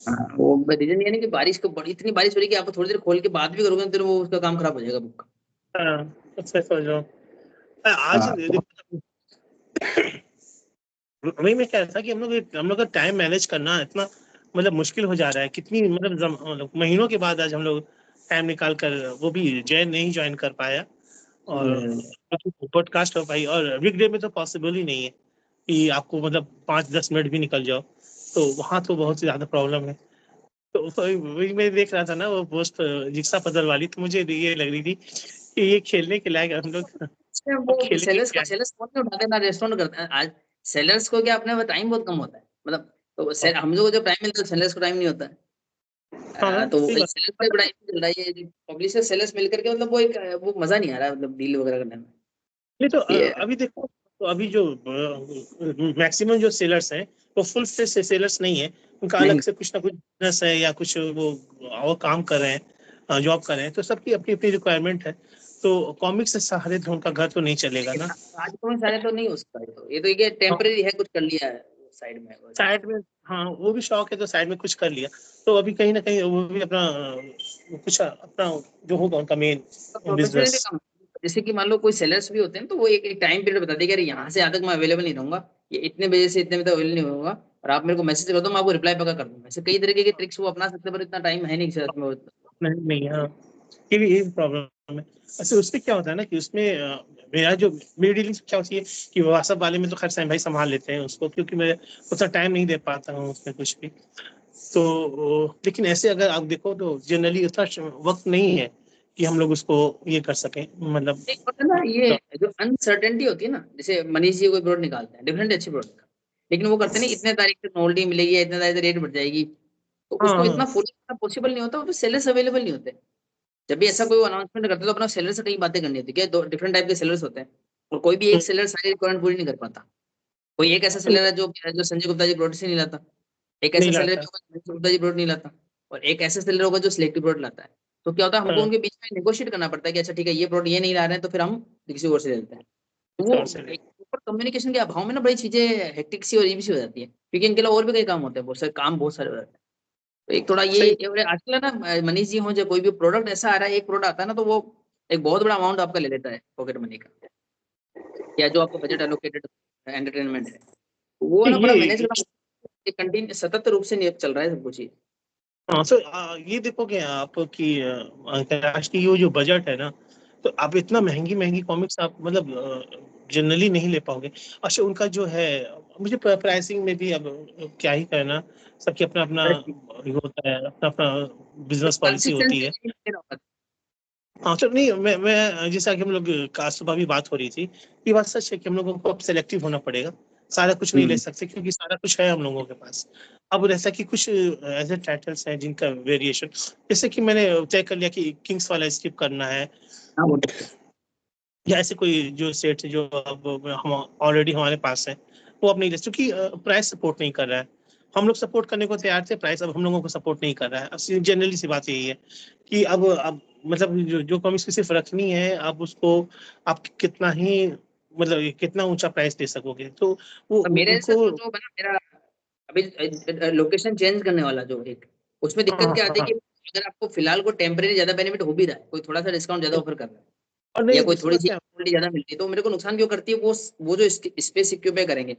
हाँ, वो रीजन ये नहीं कि बारिश को बड़ी इतनी बारिश हो रही है कि आप थोड़ी देर खोल के बात भी करोगे तो वो उसका काम खराब हो जाएगा बुक हाँ अच्छा समझ रहा हूँ। आज का। देखो, वही मैं कह रहा था कि हम लोग का टाइम मैनेज करना इतना मतलब मुश्किल हो जा रहा है, कितनी मतलब मतलब महीनों के बाद आज हम लोग टाइम निकाल कर वो भी जय नहीं ज्वाइन कर पाया, और पॉडकास्ट हो पाई, और वीकडे में तो पॉसिबल ही नहीं है कि आपको मतलब 5-10 मिनट भी निकल जाओ, तो वहाँ तो बहुत ज्यादा प्रॉब्लम है। तो वही मैं देख रहा था ना वो पोस्ट जिक्सा पजल वाली, तो मुझे ये लग रही थी कि ये खेलने के लायक हम लोग अब वो खेलेंगे क्या। सेलर्स कौन नहीं उठाते ना, रेस्टोरेंट करते हैं आज। सेलर्स को क्या अपने टाइम बहुत कम होता है, मतलब तो हम लोग को जब टाइम मिलता है सेलर्स को टाइम नहीं होता है। हाँ तो सही बात। सेलर्स का बड़ा इशू चल रहा है, ये पब्लिशर सेलर्स मिलकर के मतलब वो एक वो मजा नहीं आ रहा है, मतलब डील वगैरह करने में नहीं तो ये। अभी देखो, तो अभी जो मैक्सिमम जो सेलर्स हैं वो फुल फ्लेज से सेलर्स नहीं है, उनका अलग नहीं से कुछ ना कुछ बिजनेस है या कुछ वो और काम कर रहे हैं, जॉब कर रहे हैं, तो सबकी अपनी अपनी रिक्वायरमेंट है। तो कॉमिक्स से सहारे तो उनका घर तो नहीं चलेगा ना। राजकोट में सारे तो नहीं हो सकता, ये तो ये टेम्परेरी है, कुछ कर लिया है साइड में बस। साइड में, हाँ वो भी शौक है तो साइड में कुछ कर लिया, तो अभी कहीं ना कहीं वो भी अपना कुछ अपना जो होगा उनका मेन प्रोफेशनली बिजनेस। काम, जैसे कि मान लो कोई सेलर्स भी होते हैं तो वो एक टाइम पीरियड बता देगा, यहाँ से आज तक मैं अवेलेबल नहीं रहूंगा, ये इतने बजे से इतने बजे तक अवेलेबल नहीं होगा, और आप मेरे को मैसेज कर दो, मैं आपको रिप्लाई पक्का कर दूंगा। ऐसे कई तरीके के ट्रिक्स वो अपना सकते हैं, पर इतना टाइम है नहीं साथ में नहीं नहीं, हाँ ये भी यही प्रॉब्लम है। अच्छा उसमें क्या होता है ना कि उसमें मेरा जो मेरी डीलिंग क्या होती है कि व्हाट्सएप वाले में तो खैर सैम भाई संभाल लेते हैं उसको, क्योंकि मैं उतना टाइम नहीं दे पाता हूँ उसमें कुछ भी। तो लेकिन ऐसे अगर आप देखो तो जनरली उतना वक्त नहीं है कि हम लोग उसको ये कर सकें मतलब। एक होता है ना, ये जो अनसर्टेनिटी होती है ना, जैसे मनीष जी कोई प्रोडक्ट निकालते हैं, डिफरेंट अच्छे प्रोडक्ट, लेकिन वो करते नहीं, इतने तारीख तक नोल्टी मिलेगी, इतने तारीख तक रेट बढ़ जाएगी, तो हाँ उसको हाँ इतना फुल पॉसिबल नहीं होता, वो तो सेलर्स अवेलेबल नहीं होते। जब भी ऐसा कोई अनाउंसमेंट करते हैं तो अपना सेलर से कई बातें करनी होती है, क्या दो डिफरेंट टाइप के सेलर्स होते हैं, और कोई भी एक सेलर सारी रिक्वायरमेंट पूरी नहीं कर पाता। कोई एक ऐसा सेलर है जो जो संजय गुप्ता जी प्रोडक्ट से नहीं लाता, एक ऐसा नहीं सेलर है लाता। जो संजय गुप्ता जी प्रोडक्ट नहीं लाता, और एक ऐसा सेलर होगा जो सिलेक्टिव प्रोडक्ट लाता है। तो क्या होता है, हमको हाँ उनके बीच में नेगोशिएट करना पड़ता है कि अच्छा ठीक है, ये प्रोडक्ट ये नहीं ला रहे हैं तो फिर हम किसी और से ले लेते हैं। तो इस वो और से ले। एक ऊपर कम्युनिकेशन के अभाव में ना बड़ी चीजें हेक्टिक सी और ये भी सी हो जाती है, क्योंकि इनके लिए और भी कई काम होते हैं, बहुत सारे काम बहुत सारे हो जाते हैं। तो एक थोड़ा सही। ये और आजकल है ना मनीष जी हो, जो कोई भी प्रोडक्ट ऐसा आ रहा है, एक प्रोडक्ट आता है ना तो वो एक बहुत बड़ा अमाउंट आपका ले लेता है पॉकेट मनी का, या जो आपका बजट एलोकेटेड एंटरटेनमेंट है, तो वो ना बड़ा मैनेज ये करना कंटिन्यू सतत रूप से नहीं चल रहा है सब कुछ ही। हाँ सर, ये देखोगे आप कि अंतर्राष्ट्रीय वो जो बजट है ना, तो आप इतना महंगी महंगी कॉमिक्स आप मतलब जनरली नहीं ले पाओगे। अच्छा उनका जो है, मुझे प्राइसिंग में भी अब क्या ही कहना, सबकी अपना अपना ये होता है, अपना अपना बिजनेस पॉलिसी होती है। कंसिस्टेंसी नहीं रहा। हाँ चलो नहीं, मैं जैसा कि हम लोग का सुबह भी बात हो रही थी, ये बात सच है कि हम लोगों को अब सेलेक्टिव होना पड़ेगा, सारा कुछ नहीं ले सकते क्योंकि सारा कुछ है हम लोगों के पास। अब जैसा कि कुछ ऐसे टाइटल्स हैं जिनका वेरिएशन, जैसे कि मैंने तय कर लिया कि किंग्स वाला स्किप करना है, हाँ वो या ऐसे कोई जो सेट्स जो अब हम ऑलरेडी हमारे पास है, वो अपनी क्योंकि प्राइस सपोर्ट नहीं कर रहा है। हम लोग सपोर्ट करने को तैयार थे, प्राइस अब हम लोगों को सपोर्ट नहीं कर रहा है। जनरली सी बात यही है कि अब मतलब जो कॉमिक्स की सिर्फ रखनी है, अब उसको आप कितना ही मतलब कितना ऊंचा प्राइस दे सकोगे, तो वो तो मेरे से उनको। तो जो बना मेरा अभी लोकेशन चेंज करने वाला जो एक, उसमें दिक्कत हाँ क्या आती है हाँ। कि अगर आपको फिलहाल को टेम्परेरी ज्यादा बेनिफिट हो भी रहा है, कोई थोड़ा सा डिस्काउंट ज्यादा ऑफर कर रहा है और या नहीं कोई थोड़ी सी समस्या। क्वालिटी ज्यादा मिलती है, तो मेरे को नुकसान क्यों करती है वो जो स्पेस सिक्योर करेंगे,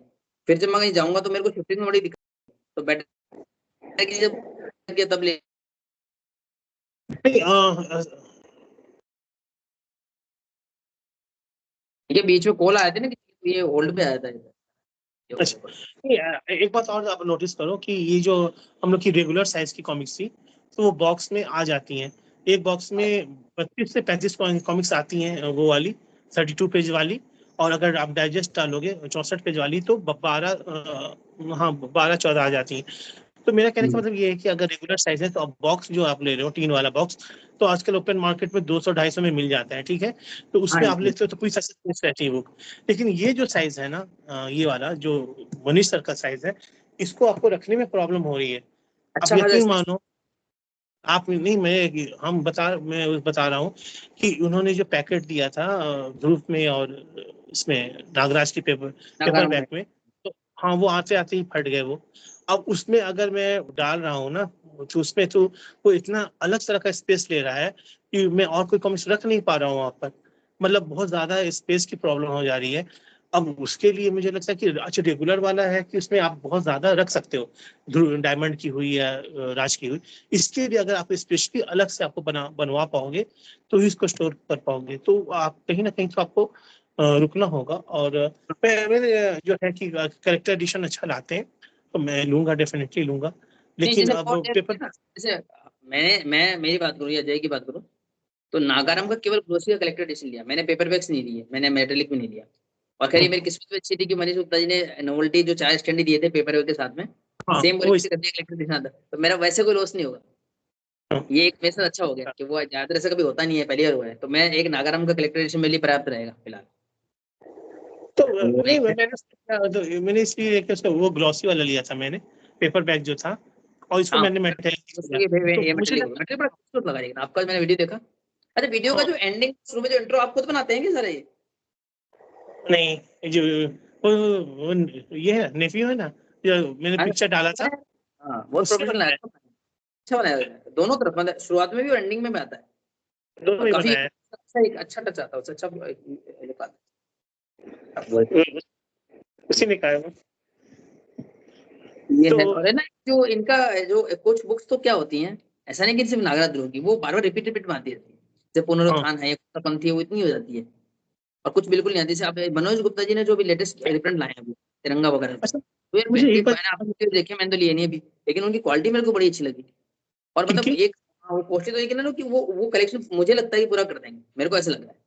फिर जब मैं कहीं जाऊंगा तो मेरे को शिफ्टिंग में बड़ी दिक्कत, तो बेटर है कि जब किया तब ले। नहीं, ये बीच में कॉल आए थे ना कि ये होल्ड पे आया था इधर, ये हो अच्छा, गया। नहीं, एक बात और आप नोटिस करो कि ये जो हम लोग की रेगुलर साइज की कॉमिक्स थी, तो वो बॉक्स में आ जाती हैं। एक बॉक्स में 25 से 35 कॉमिक्स आती हैं, वो वाली 32 पेज वाली। और अगर आप डाइजेस्ट डालोगे 64 पेज वाली, तो 12, हाँ 12-14 आ जाती हैं। तो मेरा कहने का मतलब ये है कि अगर रेगुलर साइज है, तो अब बॉक्स जो आप ले रहे हो, टीन वाला बॉक्स, तो आजकल ओपन मार्केट में 200-250 में मिल जाता है, ठीक है। तो हाँ उसमें आप ये लेते हो तो पूरी सक्सेस रहती है बुक। लेकिन ये जो साइज है ना, ये वाला जो मनीष सर का साइज है, इसको आपको रखने में प्रॉब्लम हो रही है। अब अच्छा खासा यकीन स्पेस। मानो, आप नहीं, मैं बता रहा हूँ कि उन्होंने जो पैकेट दिया था ध्रुव में और इसमें नागराज की पेपर नगारम बैग में में, तो हाँ वो आते आते ही फट गए वो। अब उसमें अगर मैं डाल रहा हूँ ना, तो उसमें तो वो इतना अलग तरह का स्पेस ले रहा है कि मैं और कोई कॉमिक्स रख नहीं पा रहा हूँ वहां पर। मतलब बहुत ज्यादा स्पेस की प्रॉब्लम हो जा रही है। अब उसके लिए मुझे लगता है कि अच्छा रेगुलर वाला है कि उसमें आप बहुत ज्यादा रख सकते हो, डायमंड की हुई या राज की हुई। इसके लिए अगर आप स्पेशली अलग से आपको बनवा पाओगे, तो ही इसको स्टोर कर पाओगे। तो आप कहीं ना कहीं तो आपको रुकना होगा। और मैंने जो है कि करेक्टर एडिशन अच्छा लाते हैं, तो मैं लूंगा, डेफिनेटली लूंगा। नहीं, लेकिन जैसे अब बहुत देर पेपर। ना, जैसे मैं मेरी बात करूँ या जय की बात करूँ, तो नागारम का केवल ग्लोसी का कलेक्टर एडिशन लिया मैंने, पेपर बैग्स नहीं लिए मैंने, मेटेलिक भी नहीं लिया। और खैर ये मेरी किस्मत भी अच्छी थी कि मनीष गुप्ता जी ने नोवेल्टी जो 4 स्टैंड दिए थे पेपर बैग के साथ में, हाँ सेम वो क्वालिटी से कर दिया कलेक्टर एडिशन था, तो मेरा वैसे कोई लॉस नहीं होगा। ये एक मेरे साथ अच्छा हो गया कि वो ज्यादा ऐसा कभी होता नहीं है, पहली बार हुआ है, तो मैं एक नागारम का कलेक्टर एडिशन मेरे लिए पर्याप्त रहेगा फिलहाल। तो तो वो नहीं, एक है। मैंने इसलिए कि उसका वो ग्लॉसी वाला लिया था मैंने, पेपर बैग जो था। और इसको हाँ मैंने मेटेलिक उसमें लिया। तो ये मुझे मेटेलिक लगा। मेटेलिक बड़ा खूबसूरत लगा, लेकिन आपका मैंने वीडियो देखा। अच्छा वीडियो का हाँ, जो एंडिंग शुरू में जो इंट्रो आप खुद बनाते हैं क्या सर ये? नहीं, ये जो ये है नेफियो है ना, जो मैंने हाँ पिक्चर डाला था, हाँ, बहुत उससे प्रोफेशनल है, बनाया है। अच्छा बनाया हुआ है दोनों तरफ, मतलब शुरुआत में भी और एंडिंग में भी आता है, दोनों और ही काफी बनाया है। अच्छा एक अच्छा टच आता है उससे, अच्छा लुक आता है वो। उसी ने कहा है वो। ये तो है, और है ना जो इनका जो कुछ बुक्स तो क्या होती हैं, ऐसा नहीं कि सिर्फ नागराज ध्रुव की, वो बार बार रिपीट रिपीट में आती रहती है, जैसे हाँ, पुनरुत्थान है या पंथी है, वो इतनी हो जाती है। और कुछ बिल्कुल नहीं आती, जैसे आप मनोज गुप्ता जी ने जो भी लेटेस्ट रिप्रिंट लाए हैं अभी तिरंगा वगैरह के, अच्छा, तो यार मुझे ये एक बात मैंने आपको वीडियो देखे, मैंने तो लिए नहीं अभी, लेकिन उनकी क्वालिटी मेरे को बड़ी अच्छी लगी। और मतलब किनकी। एक हाँ, वो कोशिश तो ये की ना कि वो कलेक्शन मुझे लगता है कि पूरा कर देंगे, मेरे को ऐसा लग रहा है।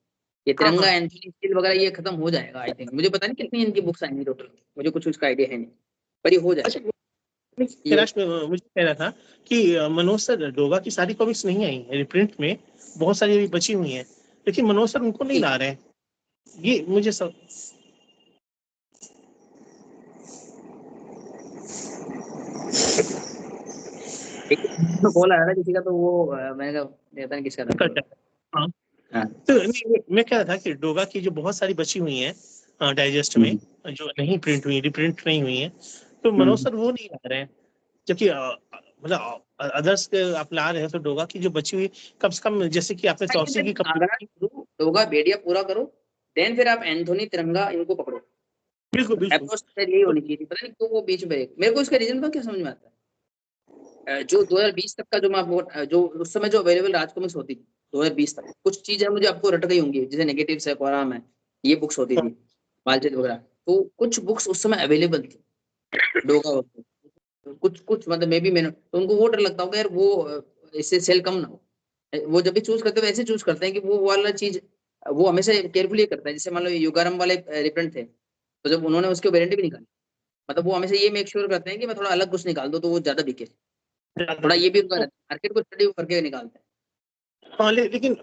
ये हाँ तिरंगा हाँ। एंथोनी स्टील वगैरह ये खत्म हो जाएगा आई थिंक, मुझे पता नहीं कितनी इनकी बुक्स आएंगी टोटल, मुझे कुछ उसका आइडिया है नहीं, पर ये हो जाएगा। अच्छा, ये कैलाश मुझे कह रहा था कि मनोज सर डोगा की सारी कॉमिक्स नहीं आई है रिप्रिंट में, बहुत सारी अभी बची हुई हैं, लेकिन मनोज सर उनको नहीं ला रहे हैं। ये मुझे सब। एक तो कॉल आया था किसी का, तो वो मैंने कहा पता नहीं किसका था कर कॉल। जाए। हाँ, हाँ तो नहीं, मैं कह रहा था कि डोगा की जो बहुत सारी बची हुई हैं डाइजेस्ट में, हम्म, जो नहीं प्रिंट हुई, रिप्रिंट नहीं हुई है, तो मनोज हम्म। सर वो नहीं ला रहे हैं। जबकि मतलब अदर्स आप ला रहे हो, तो डोगा की जो बची हुई, कम से कम जैसे कि आपने हाँ, ये चौसी की देखो कंप्लीट नागराज की। शुरू होगा, बेडिया पूरा करो, देन फिर आप एंथोनी तिरंगा इनको पकड़ो। बिल्कुल बिल्कुल। अप्रोच यही तो होनी चाहिए थी, पता नहीं क्यों वो बीच में मेरे को इसका रीजन तो क्या समझ में आता है। जो 2020 तक का जो मैं आपको जो उस समय जो अवेलेबल राज कॉमिक्स होती थी 2020 तक, कुछ चीजें मुझे आपको रट गई होंगी, जैसे नेगेटिव है, कोराम है, ये बुक्स होती थी, बालचंद वगैरह, तो कुछ बुक्स उस समय अवेलेबल थी डोगा वगैरह। तो कुछ कुछ मतलब मे बी मैंने तो उनको वो डर लगता होगा यार, वो इससे सेल कम ना हो, वो जब भी चूज करते हैं वैसे चूज करते हैं कि वो वाला चीज वो हमेशा केयरफुली करता है। जैसे मान लो युगारम वाले रिप्रिंट थे, तो जब उन्होंने उसके वारंटी भी निकाली, मतलब वो हमेशा ये मेक श्योर करते हैं कि मैं थोड़ा अलग कुछ निकाल दूं तो वो ज्यादा बिके, थोड़ा ये भी उनका रहता है, मार्केट को स्टडी करके निकालते हैं। हाँ, लेकिन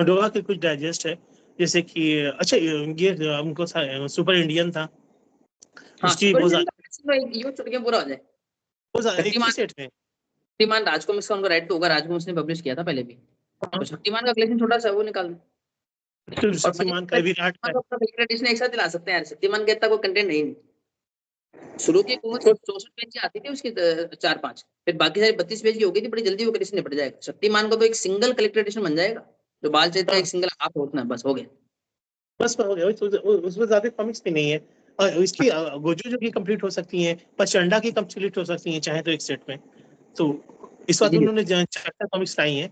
डोवा के कुछ डाइजेस्ट है, जैसे कि अच्छा ये हमको सुपर इंडियन था, हाँ, उसकी सुपर बहुत इंडियन ज्यादा का ये चुटकियां पूरा हो जाए। एक ही शक्तिमान, सेट में। शक्तिमान राजकुमार का उनका राइट तो होगा, राजकुमार ने पब्लिश किया था पहले भी। हाँ, तो शक्तिमान का कलेक्शन छोटा सा है, वो निकाल दो। फिर और मजे शक्तिमान का विराट का है। अपना फेवरेट एडिशन एक साथ दिला सकते हैं यार, शक्तिमान के इतना कोई कंटेंट नहीं। शुरू की कुल तो 64 पेज की आती थी उसकी, 4-5, फिर बाकी सारी 32 पेज की हो गई थी, बड़ी जल्दी वो कलेक्शन निपट जाएगा। शक्तिमान का तो एक सिंगल कलेक्टर एडिशन बन जाएगा, जो बाल चरित्र का हाँ, एक सिंगल आप उतना बस हो गया। बस हो गया, उसमें ज्यादा कॉमिक्स भी नहीं है। और इसकी गोजो जो की कंप्लीट हो सकती है, पचंडा की कंप्लीट हो सकती है चाहे तो एक सेट में। तो इस बार जी जी। उन्होंने 4 कॉमिक्स लाई हैं,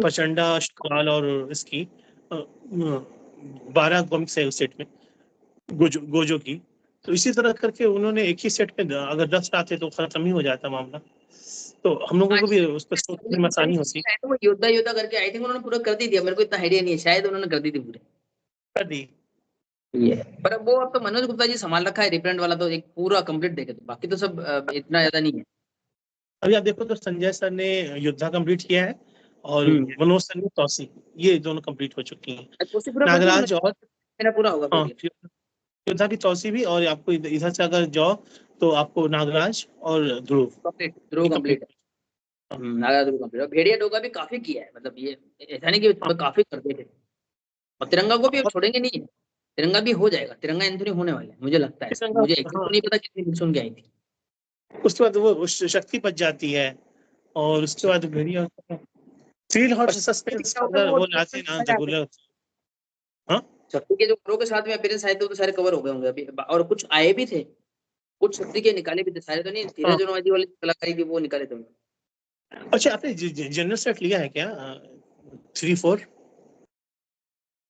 पचंडा, शुक्राल और इसकी 12 कॉमिक्स है उस सेट में, गोजो की। तो इसी तरह करके उन्होंने एक ही सेट में अगर 10 आते तो खत्म ही हो जाता मामला, तो हम लोगों हाँ को जी। भी उस पर सोचने में आसानी होती। शायद वो योद्धा योद्धा करके आई थिंक उन्होंने पूरा कर दी दिया, मेरे को इतना आइडिया नहीं है, शायद उन्होंने कर दी थी पूरे। कर दी। ये है। पर अब वो अब तो मनोज गुप्ता जी संभाल रखा है, रिप्रेजेंट वाला तो एक पूरा कंप्लीट देखे, तो बाकी तो सब इतना ज्यादा नहीं है। अभी आप देखो तो संजय सर ने योद्धा कंप्लीट किया है, और हम्म। मनोज सर ने तौसी, ये दोनों कंप्लीट हो चुकी हैं। कोशिश पूरा कर दूंगा मैं, नागराज और मेरा पूरा होगा हाँ, फिर ये। योद्धा की तौसी भी, और आपको इधर से अगर जाओ तो आपको नागराज और ध्रुव, कंप्लीट, ध्रुव ये कंप्लीट कंप्लीट। है। नागा ध्रुव कंप्लीट, और भेड़िया डोगा भी काफी किया है, मतलब ये ऐसा नहीं कि काफी करते थे। और तिरंगा को भी अब और छोड़ेंगे नहीं है, तिरंगा भी हो जाएगा, तिरंगा एंथोनी होने वाला है मुझे लगता है, किसंगा, मुझे एग्जैक्ट हाँ, नहीं पता कितनी बुक्स उनकी आई थी। उसके बाद वो शक्ति बच जाती है, और उसके बाद भेड़िया थ्रिल और हॉट शक्ति के सस्पेंस क्या होता है अगर वो वो लाते ना जगुलर। हाँ, शक्ति के जो करो के साथ में अपीयरेंस आए थे वो तो सारे कवर हो गए होंगे अभी, और कुछ आए भी थे, कुछ शक्ति के निकाले भी थे सारे, तो नहीं हाँ। धीरज उन्मादी वाली कलाकारी थी वो निकाले थे उन्होंने। अच्छा, आपने जनरल सेट लिया है क्या, 3-4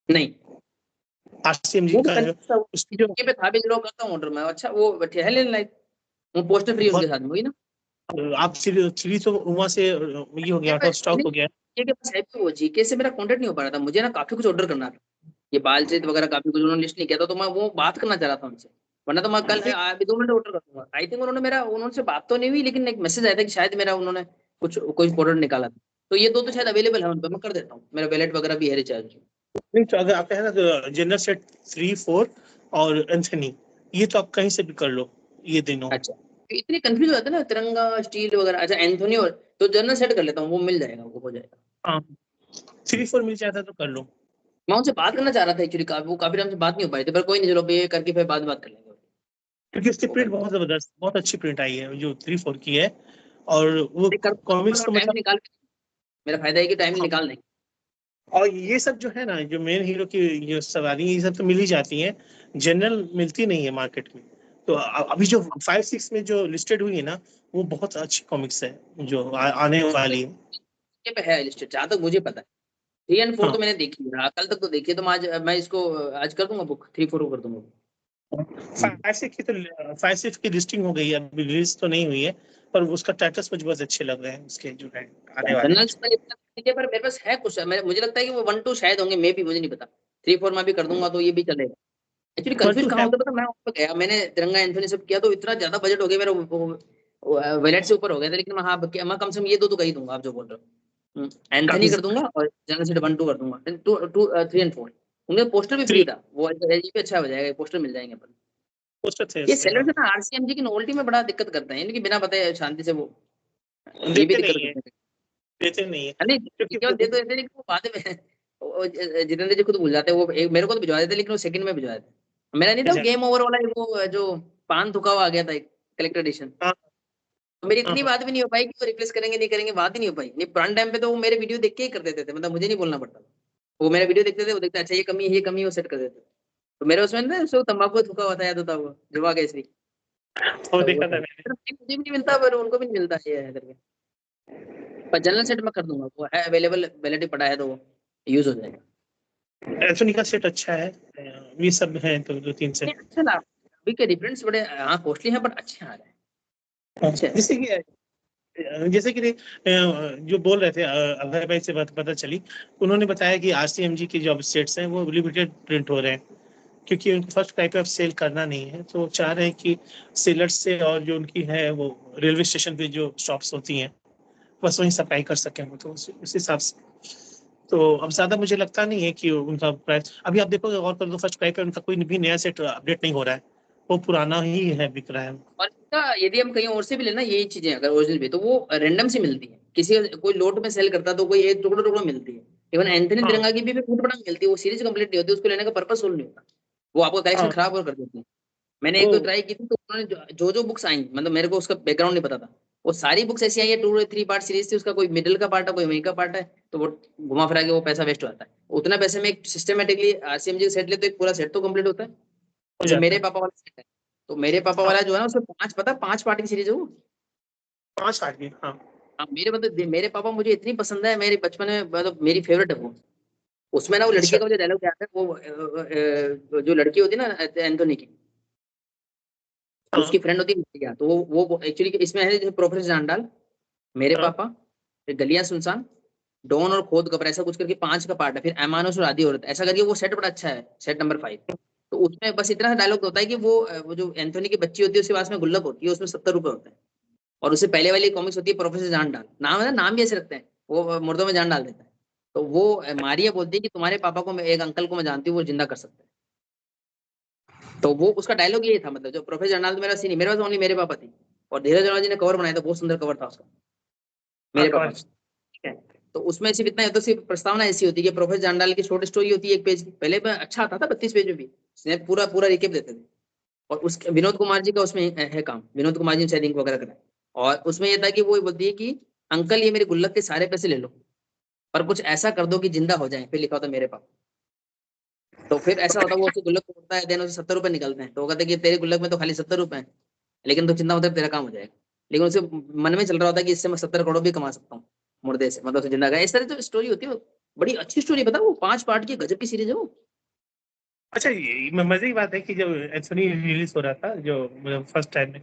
नहीं, RCMG वो भी का? कंफ्यूज था, उसकी जो उसके पे था भी जरूर करता हूँ ऑर्डर में, अच्छा वो है लेन लाइक, वो पोस्टर फ्री उनके बहुत, साथ में हुई ना। आप थ्री तो वहां से ये हो गया, आउट ऑफ स्टॉक हो गया। के पास है भी वो, जीके से मेरा कांटेक्ट नहीं हो पा रहा था, मुझे ना काफी कुछ ऑर्डर करना था, ये बालचित वगैरह काफी कुछ उन्होंने लिस्ट नहीं किया था, तो मैं वो बात करना चाह रहा था उनसे, वरना तो मैं कल नहीं, अभी 2 मिनट ऑर्डर कर दूंगा। आई थिंक उन्होंने मेरा, उन्होंने बात तो नहीं हुई, लेकिन एक मैसेज आया था कि शायद मेरा उन्होंने कुछ कोई प्रोडक्ट निकाला था, तो ये दो तो शायद अवेलेबल है उन पर, मैं कर देता हूँ, मेरा वैलेट वगैरह भी है रिचार्ज। नहीं, तो अगर आप है ना तो जनरल सेट 3-4 और एंथनी, ये तो आप कहीं से भी कर लो, ये तीनों। अच्छा, तो इतनी कंफ्यूज हो जाता है ना, तिरंगा स्टील वगैरह, अच्छा एंथोनी, और तो जनरल सेट कर लेता हूँ, वो मिल जाएगा, वो हो जाएगा। हाँ, 3-4 मिल जाता तो कर लो। मैं उनसे बात करना चाह रहा था एक्चुअली, काफी वो काफी टाइम से बात नहीं हो पाई थी, पर कोई नहीं, चलो अब ये करके फिर बात कर लेंगे। क्योंकि उसकी वो प्रिंट करके बहुत जबरदस्त, बहुत अच्छी प्रिंट आई है जो 3-4 की है। और वो नहीं, कर कॉमिक्स तो टाइम मतलब, निकाल के, मेरा फायदा है कि टाइम हाँ, निकाल देंगे। और ये सब जो है ना, जो मेन हीरो की ये सवारी, ये सब तो मिल ही जाती हैं, जनरल मिलती नहीं है मार्केट में। तो अभी जो 5-6 में जो लिस्टेड हुई है ना, वो बहुत अच्छी कॉमिक्स है जो आने वाली है। ये पे है लिस्टेड जहां तक मुझे पता है। 3 और 4 तो हाँ, मैंने देखी है, कल तक तो देखी है, तो मैं इसको आज कर दूंगा बुक, 3-4 को कर दूंगा। 5-6 की लिस्टिंग हो गई है, अभी रिलीज तो नहीं हुई है, पर उसका टाइटल्स मुझे बहुत अच्छे लग रहे हैं, उसके जो है आने वाले हैं जनरल्स का इतना ठीक है, पर मेरे पास है कुछ, मुझे लगता है कि वो 1-2 शायद होंगे, मे भी, मुझे नहीं पता। 3-4 में भी कर दूंगा तो ये भी चलेगा। एक्चुअली वन कंफ्यूज टू कहाँ है। होता, पता मैं वहाँ पे गया, मैंने तिरंगा एंथोनी सब किया, तो इतना ज्यादा बजट हो गया मेरा, वैलेट से ऊपर हो गया था, लेकिन मैं हाँ मैं कम से कम ये दो तो कर ही दूंगा, आप जो बोल रहे हो। एंथनी काफी कर दूंगा, और जनरल सेट 1-2 कर दूंगा, 3 और 4। उनका पोस्टर भी फ्री 3 था, वो एलजी पे अच्छा हो जाएगा, पोस्टर मिल जाएंगे अपन। पोस्टर थे ये उसके, हाँ। सेलर्स है ना आरसीएमजी की नोवेल्टी में बड़ा दिक्कत करते हैं, इनकी बिना बताए शांति से वो, ये भी देते दिक्कत नहीं है, करते हैं। देते नहीं है, अरे क्योंकि केवल दे तो ऐसे नहीं कि वो बाद में जितेंद्र जी खुद भूल जाते हैं, वो मेरे को तो भिजवा देते, लेकिन वो सेकंड में भिजवा देते। मेरा नहीं था गेम ओवर वाला, वो जो पान थुका हुआ आ गया था एक कलेक्टर एडिशन, हाँ, तो मेरी हाँ, इतनी हाँ, बात भी नहीं हो पाई कि वो रिप्लेस करेंगे नहीं करेंगे, बात ही नहीं हो पाई। नहीं, पुराने टाइम पे तो वो मेरे वीडियो देख के ही कर देते थे, मतलब मुझे नहीं बोलना पड़ता था। वो मेरा वीडियो देखते थे, वो देखते अच्छा ये कमी है, ये कमी है, वो सेट कर देते थे। तो मेरे उसमें ना उसको तंबाकू थुका हुआ था, याद होता वो जुआ केसरी, वो तो वो देखा था। था मैंने। मुझे भी नहीं मिलता, पर उनको भी नहीं मिलता, ये है करके। पर जनरल सेट में कर दूंगा, वो है अवेलेबल, वैलिडिटी पड़ा है, तो यूज हो जाएगा। एंथोनी का सेट अच्छा है, ये सब है तो 2-3 नहीं, सेट। अच्छा ना, अभी के रिप्रिंट्स बड़े हाँ कॉस्टली हैं, बट अच्छे आ रहे हैं, अच्छे हैं। जैसे कि जो बोल रहे थे अभय भाई से बात पता चली, उन्होंने बताया कि RCMG के जो स्टेट्स हैं वो लिमिटेड प्रिंट हो रहे हैं, क्योंकि उनको फर्स्ट टाइप ऑफ सेल करना नहीं है, तो वो चाह रहे हैं कि सेलर्स से और जो उनकी है वो रेलवे स्टेशन पे जो शॉप्स होती हैं, बस वहीं सप्लाई कर सकें वो, तो उस हिसाब से तो अब ज्यादा मुझे लगता नहीं है कि उनका प्राइस, अभी आप देखोगे और कर दो फर्स्ट क्राई पे उनका कोई भी नया सेट अपडेट नहीं हो रहा है, वो पुराना ही है, बिक रहा है। और इसका यदि हम कहीं और से भी लेना यही चीजें अगर ओरिजिनल भी, तो वो रैंडम से मिलती है, किसी कोई लोट में सेल करता तो कोई एक टुकड़ा टुकड़ा मिलती है। इवन एंथनी हाँ तिरंगा की भी फुट पटांग मिलती है, वो सीरीज कंप्लीट नहीं होती, उसको लेने का पर्पस सोल्व नहीं होता, वो आपको कलेक्शन हाँ। खराब और कर देती है। मैंने एक वो दो ट्राई की थी तो उन्होंने जो बुक्स आई, मतलब मेरे को उसका बैकग्राउंड नहीं पता था, वो सारी बुक्स ऐसी आई है, 2 3 पार्ट सीरीज थी, उसका कोई मिडिल का पार्ट है कोई वहीं का पार्ट है, तो वो घुमा फिरा के वो पैसा वेस्ट हो जाता है। उतना पैसे में एक सिस्टमेटिकली आरसीएमजी सेट ले तो एक पूरा सेट तो कंप्लीट होता है। हो जैसे जाता मेरे है। पापा वाला सेट है, तो मेरे पापा हाँ वाला जो है ना उसमें 5 पार्ट की सीरीज है वो। 5 आदमी, हाँ। हाँ, मेरे पापा मुझे इतनी पसंद है, मेरे बचपन में मतलब मेरी फेवरेट है वो। उसमें ना वो लड़की अच्छा। का मुझे डायलॉग याद है, वो जो लड़की होती है ना एंथोनी की, हाँ उसकी फ्रेंड होती है लड़कियां, तो वो एक्चुअली इसमें है जैसे प्रोफेसर जांडाल, मेरे हाँ। पापा, फिर गलियां सुनसान, डॉन और खोद कब्र, ऐसा कुछ करके 5 का पार्ट है, फिर अमानुष और आदि औरत, ऐसा करके वो सेट बड़ा अच्छा है, सेट नंबर 5। तो उसमें बस इतना सा डायलॉग होता है कि वो जो एंथोनी की बच्ची होती है उसके पास में गुल्लक होती है, उसमें 70 रुपए होते हैं, और उससे पहले वाली कॉमिक्स होती है प्रोफेसर जान डाल, नाम है ना, नाम भी ऐसे रखते हैं, वो मुर्दों में जान डाल देता है। तो वो मारिया बोलती है कि तुम्हारे पापा को, मैं एक अंकल को मैं जानती हूँ, वो जिंदा कर सकते हैं। तो वो उसका डायलॉग ये था, मतलब जो प्रोफेसर जान डाल तो मेरा सीन मेरे पास ओनली मेरे पापा थी, और धीरज रावल जी ने कवर बनाया था, बहुत सुंदर कवर था उसका, हाँ मेरे पापा कवर। का। ठीक है। तो उसमें सिर्फ इतना होता, सिर्फ प्रस्तावना ऐसी होती है कि प्रोफेसर जांडाल की शॉर्ट स्टोरी होती है 1 पेज की, पहले में अच्छा आता था 32 पेज में भी, स्नैप पूरा पूरा रिकेप देते थे। और उस विनोद कुमार जी का उसमें है काम, विनोद कुमार जी ने शायद इंक वगैरह करा है। और उसमें ये था कि वो बोलती है कि अंकल ये मेरे गुल्लक के सारे पैसे ले लो, पर कुछ ऐसा कर दो कि जिंदा हो जाए, फिर लिखा होता मेरे पापा। तो फिर ऐसा होता, वो उसके गुल्लक को उठता है, देन उसे 70 रुपए निकलते हैं, तो वो कहते हैं कि तेरे गुल्लक में तो खाली 70 रुपए हैं, लेकिन तो चिंता मतलब तेरा काम हो जाएगा। लेकिन उसे मन में चल रहा होता है कि इससे मैं 70 करोड़ भी कमा सकता हूँ मुर्दे से, मतलब उसे जिंदा का। इस तरह जो स्टोरी होती है वो बड़ी अच्छी स्टोरी, पता है, वो 5 पार्ट की गजब की सीरीज है वो। अच्छा, ये मजे की बात है कि जब एंथोनी रिलीज हो रहा था, जो मतलब फर्स्ट टाइम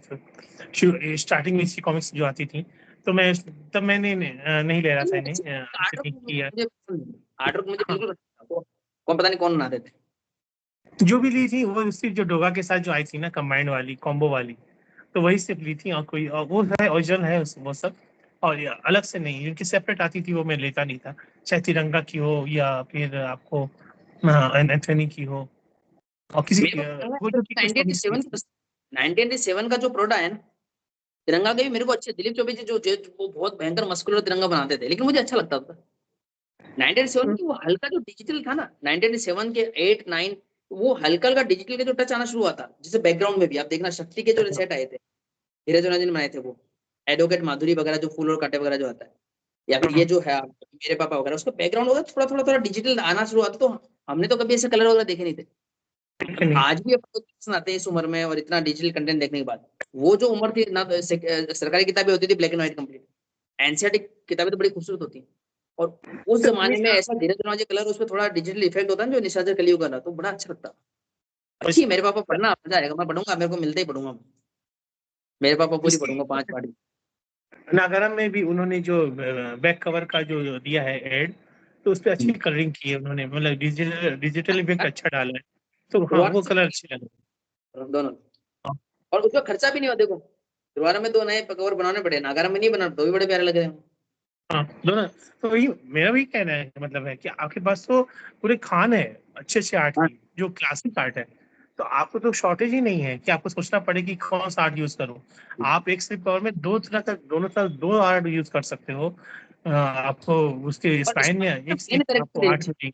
स्टार्टिंग में इसकी कॉमिक्स जो आती थी, तो मैं तब मैंने नहीं ले रहा था इन्हें, आर्ट ऐसे वर्क नहीं किया। मुझे पसंद है, आर्ट वर्क मुझे हाँ, बिल्कुल पसंद है। कौन पता नहीं कौन बनाते थे। जो भी ली थी वो उसकी जो डोगा के साथ जो आई थी ना, कंबाइंड वाली, कॉम्बो वाली, तो वही सिर्फ ली थी, और कोई और वो है ओरिजिनल है वो सब। और ये अलग से नहीं, इनकी सेपरेट आती थी वो मैं लेता नहीं था, चाहे तिरंगा की हो या फिर आपको एंथोनी की हो, और किसी मेरे को वो जो भी कुछ कॉमिक्स थी। 1997 का जो प्रोडा है ना, तिरंगा के भी मेरे को अच्छे, दिलीप चौबे जी वो बहुत भयंकर मस्कुलर तिरंगा बनाते थे, लेकिन मुझे अच्छा लगता था। 1997 की वो हल्का जो डिजिटल था ना, 1997 के 8 9, वो हल्का हल्का डिजिटल का जो टच आना शुरू हुआ था, जैसे बैकग्राउंड में भी आप देखना, शक्ति के जो सेट आए थे, धीरज जी ने बनाए थे वो, एडवोकेट माधुरी वगैरह, जो फूल और कांटे वगैरह जो आता है, या फिर ये जो है मेरे पापा वगैरह, उसका बैकग्राउंड वगैरह थोड़ा थोड़ा थोड़ा डिजिटल आना शुरू हुआ था, तो हमने तो कभी ऐसे कलर वगैरह देखे नहीं थे। आज भी अपन को पसंद आते हैं इस उम्र में, और इतना डिजिटल कंटेंट देखने के बाद। वो जो उम्र थी ना, तो सरकारी किताबें होती थी black and white complete, NCERT किताबें तो बड़ी खूबसूरत होती हैं। और उस जमाने में ऐसा धीरे धीरे कलर, उसमें थोड़ा डिजिटल इफेक्ट होता है ना, जो निशाचर कलियुग का ना, तो बड़ा अच्छा लगता है। अच्छी है, मेरे पापा पढ़ना, मजा आएगा, मैं पढ़ूंगा, मेरे को मिलते ही पढ़ूंगा। मेरे पापा पूरी इसकी पढ़ूंगा 5 पार्टी। नागारम में भी उन्होंने जो बैक कवर का जो दिया है एड, तो उस पे अच्छी कलरिंग की है उन्होंने, मतलब डिजिटल डिजिटल इफेक्ट अच्छा डाला है, तो हाँ शुरुआत वो से कलर अच्छे लगे। दोनों, और उसका खर्चा भी नहीं हुआ देखो, शुरुआत में 2 नए कवर बनाने पड़े, नागारा में नहीं बना तो भी बड़े प्यारे लग रहे हैं। हाँ दोनों। तो वही मेरा भी कहना है, मतलब है कि आपके पास तो पूरे खान है अच्छे अच्छे आर्ट हाँ, की, जो क्लासिक आर्ट है, तो आपको तो शॉर्टेज ही नहीं है कि आपको सोचना पड़े कि कौन सा आर्ट यूज करूं। आप एक स्लिप कवर में दो तरह का, दोनों तरह दो आर्ट यूज कर सकते हो। आपको उसके और स्पाइन में स्पाइन एक मेन स्लिप करेक्टर आपको देनी आर्ट मिलेगी। चाहिए,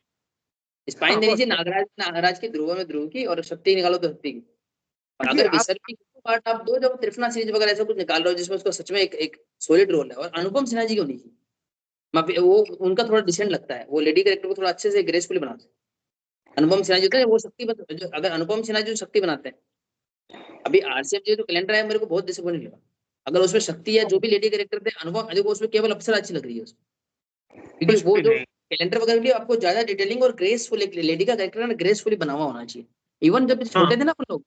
हाँ स्पाइन वो देनी चाहिए, अच्छा। नागराज नागराज की ध्रुव में ध्रुव की, और शक्ति निकालो तो शक्ति की। और देखिए अगर आप। विसर्ग की पार्ट आप दो, जब त्रिफना सीरीज वगैरह ऐसा कुछ निकाल रहे हो जिसमें उसका सच में एक सॉलिड रोल है, और अनुपम सिन्हा जी की होनी चाहिए। वो उनका थोड़ा डिसेंट लगता है, वो लेडी कैरेक्टर को थोड़ा अच्छे से ग्रेसफुली बनाते हैं। अनुपम सिन्हा जी होते हैं वो शक्ति अगर अनुपम सिन्हा जी जो शक्ति बनाते हैं, अभी आरसीएफ जो कैलेंडर है मेरे को बहुत डिसअपॉइंटिंग लगा। अगर उसमें शक्ति या जो भी लेडी कैरेक्टर थे, अनुपम देखो उसमें केवल अप्सरा अच्छी लग रही है उसमें, क्योंकि कुछ वो भी जो नहीं। कैलेंडर वगैरह के लिए आपको ज्यादा डिटेलिंग और ग्रेसफुल, एक लेडी का कैरेक्टर है ना, ग्रेसफुली बना हुआ होना चाहिए। इवन जब हाँ छोटे थे ना अपन लोग,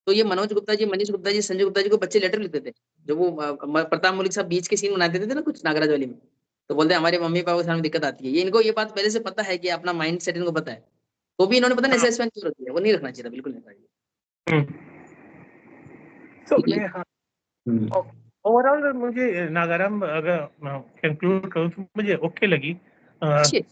तो ये मनोज गुप्ता जी, मनीष गुप्ता जी, संजय गुप्ता जी को बच्चे लेटर लिखते थे, जब वो प्रताप मलिक साहब बीच के सीन बनाते थे ना कुछ नागराज वाली में, तो बोलते हैं हमारे मम्मी पापा के सामने दिक्कत आती है, ये इनको ये बात पहले से पता है कि अपना माइंड सेट इनको पता है, तो भी इन्होंने पता नहीं हाँ। ऐसा क्यों रख दिया, वो नहीं रखना चाहिए था, बिल्कुल नहीं रखना चाहिए। हम्म। तो ये मैं, हाँ, ओवरऑल मुझे नागारम अगर कंक्लूड करूँ तो मुझे ओके लगी। अच्छी है।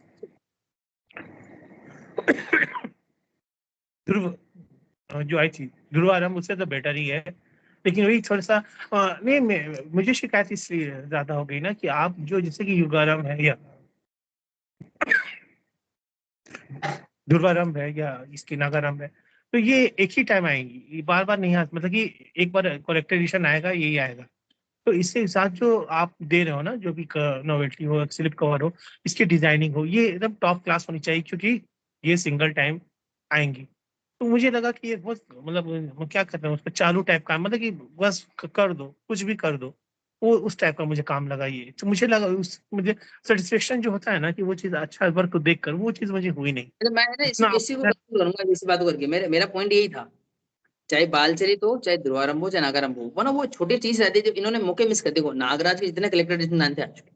ध्रुव जो आई थी ध्रुवारंभ उससे तो बेटर ही है, लेकिन वही थोड़ा सा नहीं मुझे शिकायत इसलिए ज्यादा हो गई ना कि आप जो जैसे कि युगारंभ है या ध्रुवारंभ है या इसकी नागारंभ है, तो ये एक ही टाइम आएंगी, ये बार बार नहीं आ, मतलब कि एक बार कलेक्टर एडिशन आएगा यही आएगा। तो इसके साथ जो आप दे रहे हो ना, जो भी नोवेल्टी हो, स्लिप कवर हो, इसकी डिजाइनिंग हो, ये एकदम टॉप क्लास होनी चाहिए, क्योंकि ये सिंगल टाइम आएंगी। तो मुझे लगा कि ये बहुत मतलब क्या करते हैं उसका चालू टाइप का, मतलब कि बस कर दो, कुछ भी कर दो, वो उस टाइप का मुझे काम लगा ये। तो मुझे लगा मुझे सेटिस्फेक्शन जो होता है ना कि वो चीज अच्छा वर्क देख कर, वो चीज मुझे हुई नहीं। मतलब मैं ना इसी इतना इसी को कंक्लूड करूंगा इसी बात को करके, मेरा पॉइंट यही था, चाहे बालचरित हो, चाहे ध्रुवारंभ हो, चाहे नागारंभ हो, वो ना वो छोटी चीज रहती है जो इन्होंने मौके मिस कर। देखो नागराज के जितने कलेक्टर एडिशन थे आ चुके,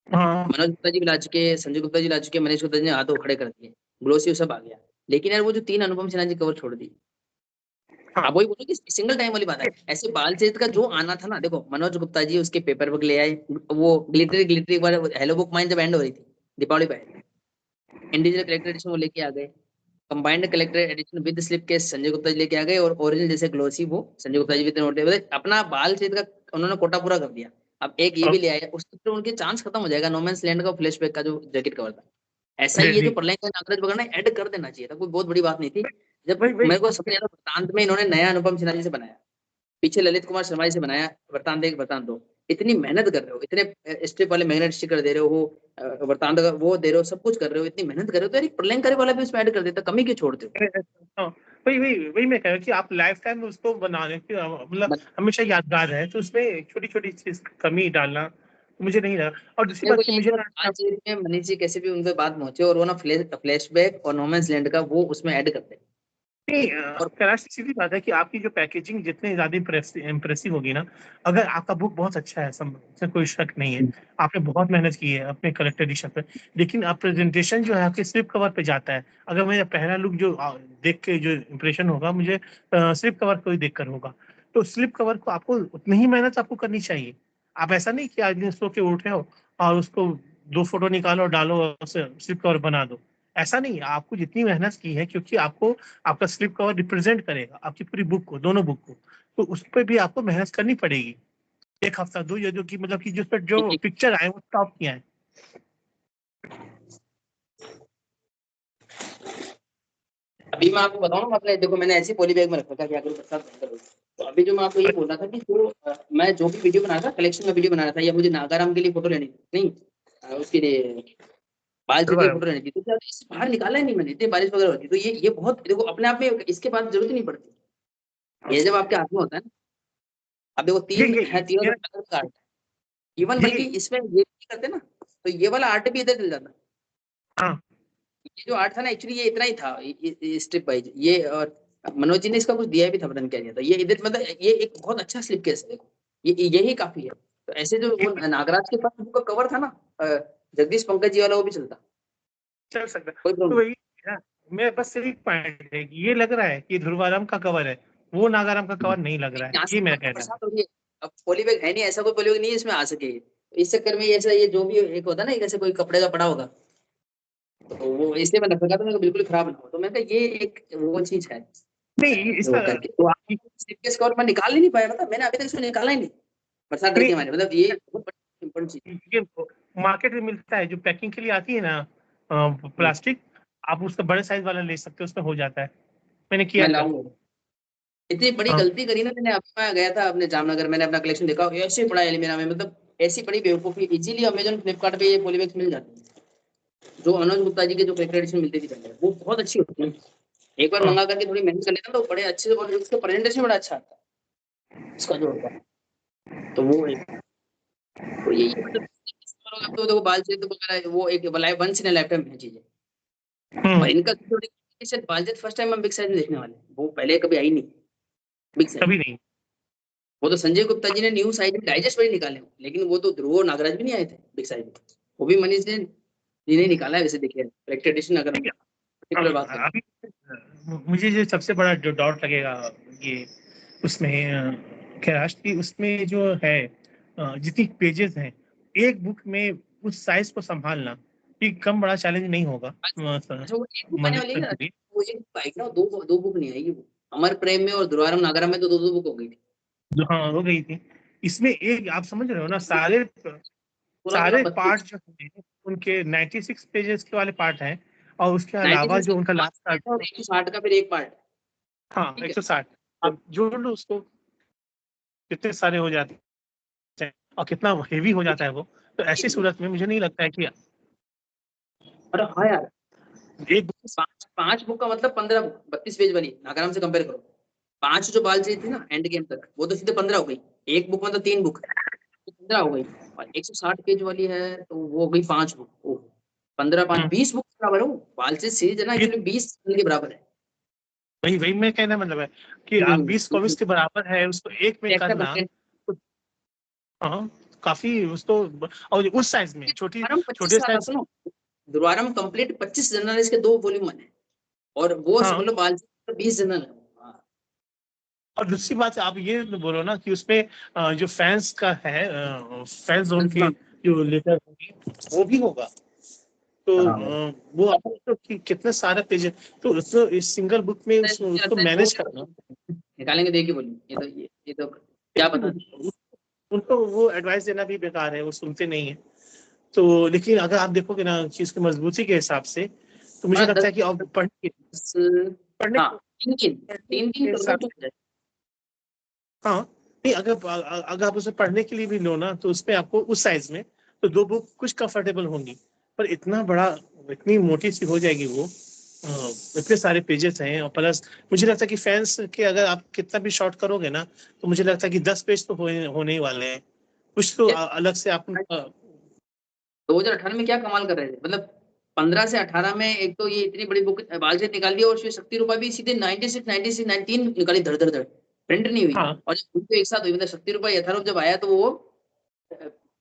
हाँ मनोज गुप्ता जी भी ला चुके, संजय गुप्ता जी ला चुके, मनीष गुप्ता जी ने हाथों खड़े कर दिए, ग्लोसी सब आ गया। लेकिन यार वो जो 3 अनुपम सिन्हा जी कवर छोड़ दी, हाँ अब वही बोलो कि सिंगल टाइम वाली बात है। ऐसे बालचरित का जो आना था ना, देखो मनोज गुप्ता जी उसके पेपर वर्क ले आए, वो ग्लिटरी ग्लिटरी वाले हेलो बुक माइन जब एंड हो रही थी दीपावली पे, इंडिविजुअल कलेक्टर एडिशन वो लेके आ गए, combined collector edition with slip के संजय गुप्ता जी लेके आ गए, और ओरिजिनल जैसे ग्लोसी वो संजय गुप्ता जी विद नोट, अपना बालचरित का उन्होंने कोटा पूरा कर दिया। अब एक ये भी ले आए, उससे तो उनके चांस खत्म हो जाएगा। नोमैंस लैंड का फ्लैशबैक का जो जैकेट कवर था, ऐसा ही ये जो डेडली। प्रलय का नागराज वगैरह ऐड कर देना चाहिए था, कोई बहुत बड़ी बात नहीं थी। जब वही वही मेरे को समझ आया वृतांत में इन्होंने नया अनुपम सिन्हा जी से बनाया, पीछे ललित कुमार शर्मा जी से बनाया, वृतांत एक वृतांत दो, इतनी मेहनत कर रहे हो, इतने स्ट्रिप वाले मैग्नेट स्टिकर दे रहे हो, वृतांत का वो दे रहे हो, सब कुछ कर रहे हो, इतनी मेहनत कर रहे हो, तो यार एक प्रलयंकारी वाला भी उसमें ऐड कर देता, कमी क्यों छोड़ते हो? हाँ, वही वही वही मैं कह रहा हूँ कि आप लाइफ टाइम उसको बना रहे हो कि मतलब हमेशा यादगार है, तो उसमें छोटी छोटी चीज कमी डालना मुझे नहीं लगा। और दूसरी मेरे को बात की ये मुझे बात ना आज में मनीष जी कैसे भी उन पे बात पहुंचे, और वो ना फ्लैशबैक और नोमैंस लैंड का वो उसमें ऐड करते हैं। नहीं, और कैलाश सीधी बात है कि आपकी जो पैकेजिंग जितनी ज्यादा इम्प्रेसिव होगी ना, अगर आपका बुक बहुत अच्छा है, इसमें कोई शक नहीं है, आपने बहुत मेहनत की है अपने कलेक्टर एडिशन पे, लेकिन आप प्रेजेंटेशन जो है आपके स्लिप कवर पे जाता है। अगर मेरा पहला लुक जो देख के जो इम्प्रेशन होगा मुझे स्लिप कवर को ही देख कर होगा, तो स्लिप कवर को आपको उतनी ही मेहनत आपको करनी चाहिए। आप ऐसा नहीं कि आज दिन सो के उठे हो और उसको 2 फोटो निकालो और डालो और स्लिप कवर बना दो, ऐसा नहीं है। आपको जितनी मेहनत की है, क्योंकि आपको आपका स्लिप कवर रिप्रेजेंट करेगा आपकी पूरी बुक को, दोनों बुक को, तो उस पर भी आपको मेहनत करनी पड़ेगी। 1 हफ्ता 2 या जो कि मतलब कि जिस पर जो पिक्चर आए वो टॉप किया है। अभी मैं आपको बताऊं, अपने देखो मैंने ऐसी पॉली बैग में रखा था कि अगर बरसात भयंकर हो, तो अभी जो मैं आपको ये बोल रहा था कि जो मैं जो भी वीडियो बना रहा था, कलेक्शन का वीडियो बना रहा था, या मुझे नागाराम के लिए फोटो लेनी थी, नहीं उसके लिए बालचंद्र की फोटो लेनी थी, तो क्या इसे बाहर निकाला ही नहीं मैंने, इतनी बारिश वगैरह होती, तो ये बहुत देखो अपने आप में इसके बाद जरूरत ही नहीं पड़ती, ये जब आपके हाथ में होता है ना। अब देखो ये तीन ये है, तीनों ये अलग अलग आर्ट, इवन ये बल्कि इसमें ये भी करते ना, तो ये वाला आर्ट भी इधर चल जाता। हाँ ये जो आर्ट था ना, एक्चुअली ये इतना ही था, स्ट्रिप वाइज ये, और मनोज जी ने इसका कुछ दिया भी था, पता नहीं क्या दिया था, ये इधर मतलब ये एक बहुत अच्छा स्लिप केस है, देखो ये यही काफी है। तो ऐसे जो ये वो नागराज के पास बुक का कवर था ना, जगदीश पंकज जी वाला, वो भी चलता, चल सकता है। कोई तो प्रॉब्लम। वही है ना, मैं बस एक पॉइंट है कि ये लग रहा है कि ध्रुवाराम का कवर है, वो नागाराम का कवर नहीं लग रहा है, यहाँ से ये मेरा कहना है। बरसात हो रही है, अब पॉलीबैग है नहीं, ऐसा कोई पॉलीबैग नहीं है इसमें आ सके, तो इस चक्कर में ऐसा ये जो भी एक होता है ना, एक ऐसे कोई कपड़े का पड़ा होगा, तो वो इसलिए मैंने रखा था, मेरे को बिल्कुल खराब ना हो, तो मैं कहा ये एक वो चीज है, नहीं इसका वो करके तो आप स्लिपकेस कवर मैं निकाल ही नहीं पाया, मतलब मैंने अभी तक इसको निकाला ही नहीं, बरसात डर के नहीं, मारे, मतलब ये बहुत बड़ी इंपॉर्टेंट चीज ये मार्केट में मिलता है जो पैकिंग के लिए आती है ना, है। प्लास्टिक, आप उसका बड़े साइज वाला ले सकते हो, उसमें हो जाता है, मैंने मैं किया था। लाऊंगा, इतनी बड़ी हाँ गलती करी ना मैंने, अभी मैं गया था अपने जामनगर, मैंने अपना कलेक्शन देखा, ऐसे पड़ा है मेरा में, मतलब ऐसी बड़ी बेवकूफी, इजीली अमेजन फ्लिपकार्ट पे ये पॉलीबैग्स मिल जाते हैं, जो मनोज गुप्ता जी के जो कलेक्टर एडिशन मिलती थी पहले, वो बहुत अच्छी होती है। एक बार हाँ मंगा करके थोड़ी मेहनत कर लेता तो बड़े अच्छे, और उसका प्रेजेंटेशन बड़ा अच्छा आता है उसका जो होता है, तो वो है। तो यही है, मतलब अब तो देखो बालचरित वगैरह वो एक वंस इन लाइफ टाइम है चीजें, और हम्म, इनका शायद बालचरित फर्स्ट टाइम हम बिग साइज में देखने वाले हैं, वो पहले कभी आई नहीं बिग साइज। कभी नहीं। वो तो संजय गुप्ता जी ने न्यू साइज में डाइजेस्ट में निकाले हो, लेकिन वो तो ध्रुव और नागराज भी नहीं आए थे बिग साइज में, वो भी मनीष ने जी ने निकाला है, वैसे देखिए कलेक्टर एडिशन अगर हम देखिए, पर्टिकुलर बात करें। अभी मुझे जो सबसे बड़ा जो डाउट लगेगा ये उसमें कैलाश की उसमें जो है जितनी पेजेस हैं एक बुक में, उस साइज को संभालना, कि कम बड़ा चैलेंज नहीं होगा अच्छा वो एक बुक आने वाली है मनोरंजन ना, के लिए। वो एक बुक आएगी ना, दो बुक नहीं आएगी वो। अमर प्रेम में और दुर्वारम नागरम में तो दो बुक हो गई थी। जो हाँ हो गई थी। इसमें एक आप समझ रहे हो ना, सारे पूरा पूरा सारे 32 पार्ट जो हैं उनके 96 पेजेस के वाले पार्ट हैं, और उसके अलावा 96 जो उनका लास्ट पार्ट पार्ट, और 160 का फिर एक पार्ट। हाँ ठीक है। 160, अब जोड़ लो उसको, कितने सारे हो जाते हैं और कितना हेवी हो जाता है वो। तो ऐसी सूरत में मुझे नहीं लगता है कि अरे हाँ यार, एक बुक, 5 बुक का मतलब 15 बुक 32 पेज बनी, नागरम से कंपेयर करो। 5 जो बाल चाहिए थी ना एंड गेम तक, वो तो सीधे 15 हो गई। एक बुक मतलब 3 बुक, तो 15 हो गई। और 160 पेज वाली है तो वो हो गई 5 बुक। ओह, 15 5 20 बुक के बराबर है वो। बाल से सीरीज है ना, ये एक्चुअली 20 के बराबर है। वही वही मैं कहना मतलब है कि आप 20-24 के बराबर है, उसको एक में एक्स्ट्रा करना। कंटेंट। हाँ काफी उसको, और उस साइज में छोटी दुर्वारम 25 छोटे साल साइज। सुनो, दुर्वारम कंप्लीट 25 जनरल इसके 2 वॉल्यूम बने, और वो हाँ, समझ लो बाल से 20 जनरल है। हाँ, और दूसरी बात आप ये बोलो ना कि उसमें जो फैंस का है, फैंस जोन के जो लेटर होंगे वो भी होगा। तो वो आप तो कि कितने सारे पेज है, तो उसको इस सिंगल बुक में मुझे उसको लगता है मैनेज करना। निकालेंगे देखिए वॉल्यूम। ये तो क्या लेकिन पता। उनको वो एडवाइस देना भी बेकार है, वो सुनते नहीं है। तो लेकिन अगर आप देखोगे ना चीज की मजबूती के हिसाब से, तो मुझे हाँ लगता है कि अब दस पढ़ने हाँ, तीन तीन के कर दो हिसाब तो से, हाँ नहीं अगर आप उसे पढ़ने के लिए भी लो ना, तो उसमें आपको उस साइज में तो दो बुक कुछ कंफर्टेबल होंगी। पर इतना बड़ा, इतनी मोटी सी हो जाएगी वो, इतने सारे पेजेस हैं, और प्लस मुझे लगता है कि फैंस के अगर आप कितना भी शॉर्ट करोगे ना, तो मुझे लगता है कि 10 पेज तो होने ही वाले हैं। कुछ तो अलग से आप 2018 में क्या कमाल कर रहे थे, मतलब 15 से 18 में एक तो ये इतनी बड़ी बुक बाल से निकाल दी, और उसमें शक्ति रूपा भी सीधे 96 96 19 निकाली, धड़ धड़ धड़, प्रिंट नहीं हुई। हाँ और जब तो एक साथ हुई, मतलब शक्ति रूपा यथारूप जब आया तो वो अ,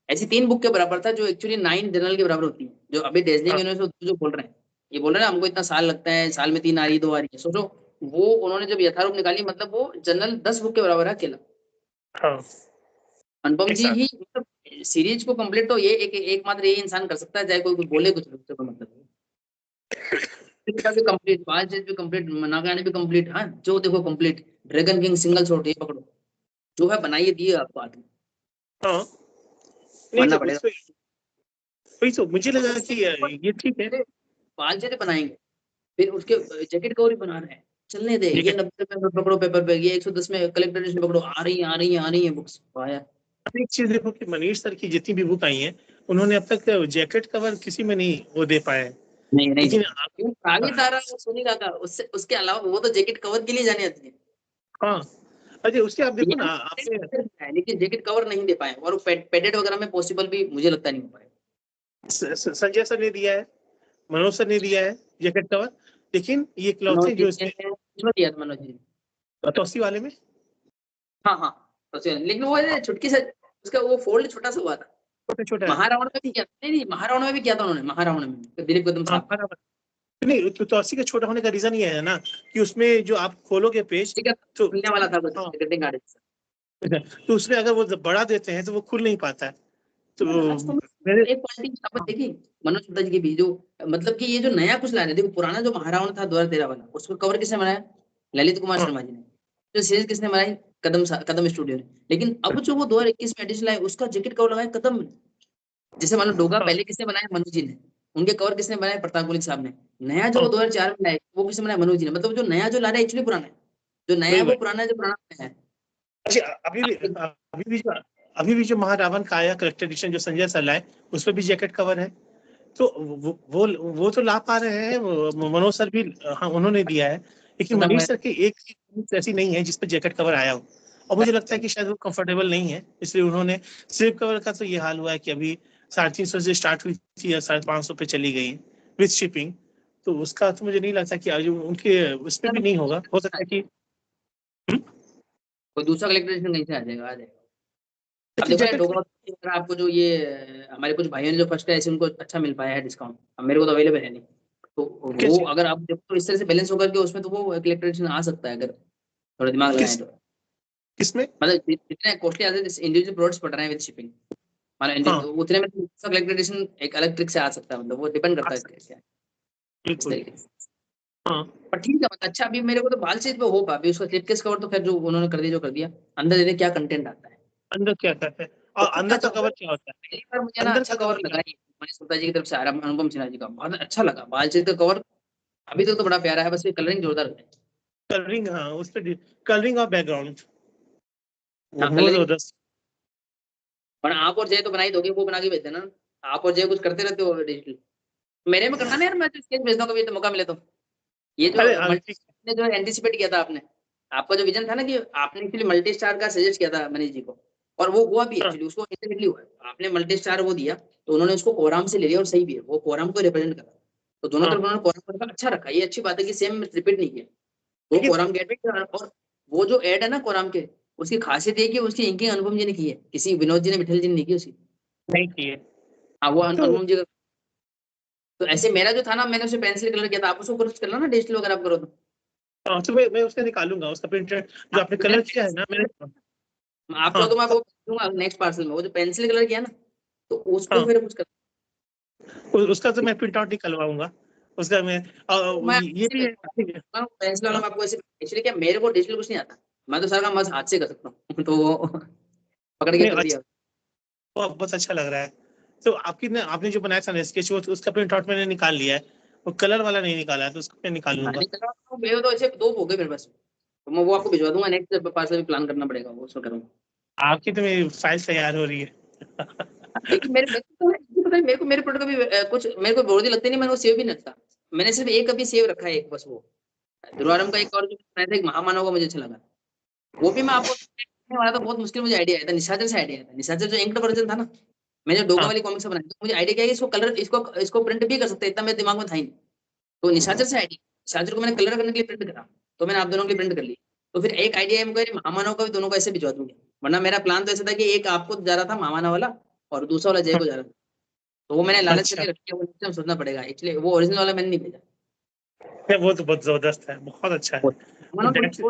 ऐसी 3 बुक के बराबर था, जो एक्चुअली 9 जनरल के बराबर होती है। जो अभी डेजलिंग हाँ यूनिवर्सिटी जो बोल रहे हैं, ये बोल रहे हैं ना हमको इतना साल लगता है, साल में 3 आ रही है 2 आ रही है, सोचो। वो उन्होंने जब यथारूप निकाली, मतलब वो जनरल 10 बुक के बराबर है अकेला। हाँ अनुपम एक जी साथ। ही मतलब सीरीज को कंप्लीट तो ये एकमात्र ये इंसान कर सकता है, चाहे कोई कुछ बोले कुछ दूसरे को, मतलब का भी कंप्लीट, पांच भी कंप्लीट, नागालैंड भी कंप्लीट। हाँ जो देखो complete, dragon king single shot, ये पकड़ो जो है, बनाइए दिए आपको आदमी, हाँ नहीं तो मानना पड़ेगा। उसमें वही तो मुझे लगा कि ये ठीक है। पांच जैसे बनाएंगे, फिर उसके जैकेट कवर भी बना रहे हैं, चलने दे। ये ये 90 में पकड़ो पेपर पे, ये 110 में कलेक्टर एडिशन पकड़ो, आ रही है आ रही है आ रही है बुक्स आया। अब एक चीज देखो कि मनीष सर की जितनी भी बुक आई हैं, उन्होंने अब तक जैकेट कवर किसी में नहीं वो दे पाए हैं। नहीं नहीं लेकिन नहीं, क्यों काली तारा और सोनी काका, उससे उसके अलावा वो तो जैकेट कवर के लिए जाने आती है। हाँ, अजय उसके आप ये देखो ना हम आपने है, लेकिन जैकेट कवर नहीं दे पाए, और वो पेडेड वगैरह में पॉसिबल भी मुझे लगता नहीं हो पाएगा। संजय सर ने दिया है, मनोज सर ने दिया है जैकेट कवर, लेकिन ये मनोज इकलौते जी जो ने इसमें किसमें दिया था, मनोज जी ने? तौसी वाले में। हाँ हाँ, लेकिन वो छुटकी से उसका वो फोल्ड छोटा सा हुआ था। छोटा छोटा है। महारावण में भी किया था, नहीं नहीं, महारावण में भी किया था उन्होंने, महारावण में दिलीप गौतम हाँ साहब। बराबर। नहीं तो तौसी का छोटा होने का रीजन ये है ना कि उसमें जो आप खोलोगे पेज, ठीक है, तो खुलने वाला था कुछ ग्रीटिंग कार्ड। तो उसमें अगर वो बढ़ा देते हैं तो वो खुल नहीं पाता है। तो लास्ट में मेरे एक क्वालिटी की शपथ देखी मनोज गुप्ता जी की भी, जो मतलब कि ये जो नया कुछ ला रहे हैं, देखो पुराना जो महारावण था 2013 वाला, उसको कवर किसने बनाया? ललित कुमार हाँ शर्मा जी ने। जो सीरीज किसने बनाई? कदम स्टूडियो ने। लेकिन अब जो वो 2021 में एडिशन लाए, उसका जैकेट कवर लगाया कदम। जैसे मान लो डोगा हाँ पहले किसने बनाया? मनोज जी ने। उनके कवर किसने बनाए? प्रताप गोलिक साहब ने। नया जो वो हाँ 2004 में लाए, वो किसने बनाया? मनोज जी ने। मतलब जो नया जो ला रहा है एक्चुअली पुराना है, जो नया वही है वो वही। पुराना है, जो पुराना है। अच्छा अभी भी जो महारावण का आया कलेक्टर एडिशन जो संजय सर लाए, उसमें भी जैकेट कवर है। तो वो तो ला पा रहे हैं, मनोज सर भी, हाँ उन्होंने दिया है। लेकिन खत्म मनीष हुआ सर की एक चीज ऐसी नहीं है जिस पर जैकेट कवर आया हो, और मुझे लगता है कि शायद वो कंफर्टेबल नहीं है, इसलिए उन्होंने स्लीप कवर का तो ये हाल हुआ है कि अभी 350 से स्टार्ट हुई थी या 550 पे चली गई है विथ शिपिंग। तो उसका तो मुझे नहीं लगता कि आज उनके उस पर भी नहीं होगा, हो सकता है कि कोई दूसरा कलेक्टर एडिशन कहीं से आ जाएगा, आ जाएगा। अब देखो ना जैकेट डोगा अगर आपको जो ये हमारे कुछ भाइयों ने जो फर्स्ट है, ऐसे उनको अच्छा मिल पाया है डिस्काउंट, अब मेरे को तो अवेलेबल है नहीं। तो वो किस अगर आप देखो तो इस तरह से बैलेंस होकर के उसमें तो वो कलेक्टर एडिशन आ सकता है, अगर थोड़ा दिमाग लगाएं किस तो। किसमें मतलब जितने कॉस्टली आते हैं इंडिविजुअल प्रोडक्ट्स पड़ रहे हैं विद शिपिंग। माना हाँ उतने में सब कलेक्टर एडिशन एक अलग ट्रिक से आ सकता है, मतलब वो डिपेंड करता है कैसे है, इस बिल्कुल। तरीके से। हाँ पर ठीक है, मतलब अच्छा, अभी मेरे को तो बाल चीज पे होप है, अभी उसका स्लिप केस कवर तो खैर जो उन्होंने कर दिया जो कर दिया, अंदर देखते क्या कंटेंट आता है। अंदर क्या कहते हैं, तो और अंदर का अच्छा कवर क्या होता है? पहली बार मुझे ना अंदर अच्छा का कवर कवर क्या लगा होता ही मनीष गुप्ता जी की तरफ से आ रहा, अनुपम सिन्हा जी का बहुत अच्छा लगा बालचीत का कवर। अभी तक तो बड़ा प्यारा है, बस ये कलरिंग जोरदार है। है? कलरिंग, हाँ उस पे कलरिंग और बैकग्राउंड हाँ वो कलरिंग। जबरदस्त। और आप और जय तो बना ही दोगे, वो बना के भेज देना। आप और जय कुछ करते रहते हो डिजिटल, मेरे में करना ना यार, मैं तो स्केच भेजता हूँ कभी तो मौका मिले तो। ये जो अरे मल्टी ठीक। ने जो एंटिसिपेट किया था आपने, आपका जो विजन था ना कि आपने एक्चुअली मल्टी स्टार का सजेस्ट किया था मनीष जी को, और वो हुआ भी हाँ एक्चुअली, उसको इंटरनेटली हुआ है। आपने मल्टी स्टार वो दिया तो उन्होंने उसको कोराम से ले लिया, और सही भी है, वो कोराम को रिप्रेजेंट करा। तो दोनों तरफ हाँ। उन्होंने कोराम रखा, अच्छा रखा, ये अच्छी बात है कि सेम रिपीट नहीं किया। वो देखिए कोराम गेट, और वो जो एड है ना कोराम के, उसकी खासियत ये कि उसकी इंकिंग अनुपम जी ने की है, किसी विनोद जी ने मिठल जी ने नहीं की उसकी। नहीं किए हाँ वो तो। अनुपम जी का। तो ऐसे मेरा जो था ना, मैंने उसे पेंसिल कलर किया था, आप उसको कुछ कर लो ना डिजिटल वगैरह आप करो तो। हाँ तो मैं उसका निकालूंगा, उसका प्रिंट जो हाँ, आपने मुझे कलर किया है ना मैंने। आप करो हाँ तो मैं वो दूंगा नेक्स्ट पार्सल में, वो जो पेंसिल कलर किया ना, तो उसको हाँ। फिर कुछ कर। उसका तो मैं प्रिंट आउट निकलवाऊंगा उसका मैं। तो मैं ये भी है ठीक है। पेंसिल वाला हाँ मैं आपको ऐसे, एक्चुअली क्या मेरे को डिजिटल कुछ नहीं आता, मैं तो सारा काम बस हाथ से कर सकता हूँ तो वो पकड़ के नहीं कर अच्छा, दिया। वो बहुत अच्छा लग रहा है। तो आपने जो बनाया था ना स्केच, वो उसका प्रिंट आउट मैंने निकाल लिया है। वो कलर वाला नहीं निकाला है, तो उसको मैं हाँ, निकालूंगा। नहीं कर रहा हूँ, मेरे तो ऐसे दो हो गए मेरे पास, तो मैं वो आपको भिजवा दूंगा, नेक्स्ट पार्सल भी प्लान करना पड़ेगा वो उसमें करूँगा। आपकी तो मेरी फाइल तैयार हो रही है। लेकिन मेरे को पता है, मेरे को मेरे प्रोडक्ट कभी कुछ मेरे को बोरिंग लगते नहीं, मैंने वो सेव भी नहीं रखता। मैंने सिर्फ एक अभी सेव रखा है, एक बस वो ध्रुवारम का, एक और जो बनाया था एक महामानव का, मुझे अच्छा लगा। वो भी मैं आपको देखने वाला था, बहुत मुश्किल मुझे आइडिया आया था, निशाचर से आइडिया आया था, निशाचर जो इंक्ड वर्जन था ना, मैंने डोगा हाँ वाली कॉमिक्स बनाई थी, मुझे आइडिया क्या है कि इसको कलर, इसको प्रिंट भी कर सकते हैं, इतना मेरे दिमाग में था ही नहीं। तो निशाचर से आइडिया, निशाचर को मैंने कलर करने के लिए प्रिंट करा, तो मैंने आप दोनों के लिए प्रिंट कर ली। तो फिर एक आइडिया है मुझे, महामानव का भी दोनों को ऐसे भिजवा दूंगा। वरना मेरा प्लान तो ऐसा था कि एक आपको जा रहा था महामानव वाला, और दूसरा वाला जय हाँ। को जा रहा था। तो वो मैंने लालच अच्छा, करके रखी है, वो next time सोचना पड़ेगा, एक्चुअली वो ओरिजिनल वाला मैंने नहीं भेजा। नहीं, वो तो बहुत जबरदस्त है, बहुत अच्छा है। वो डेट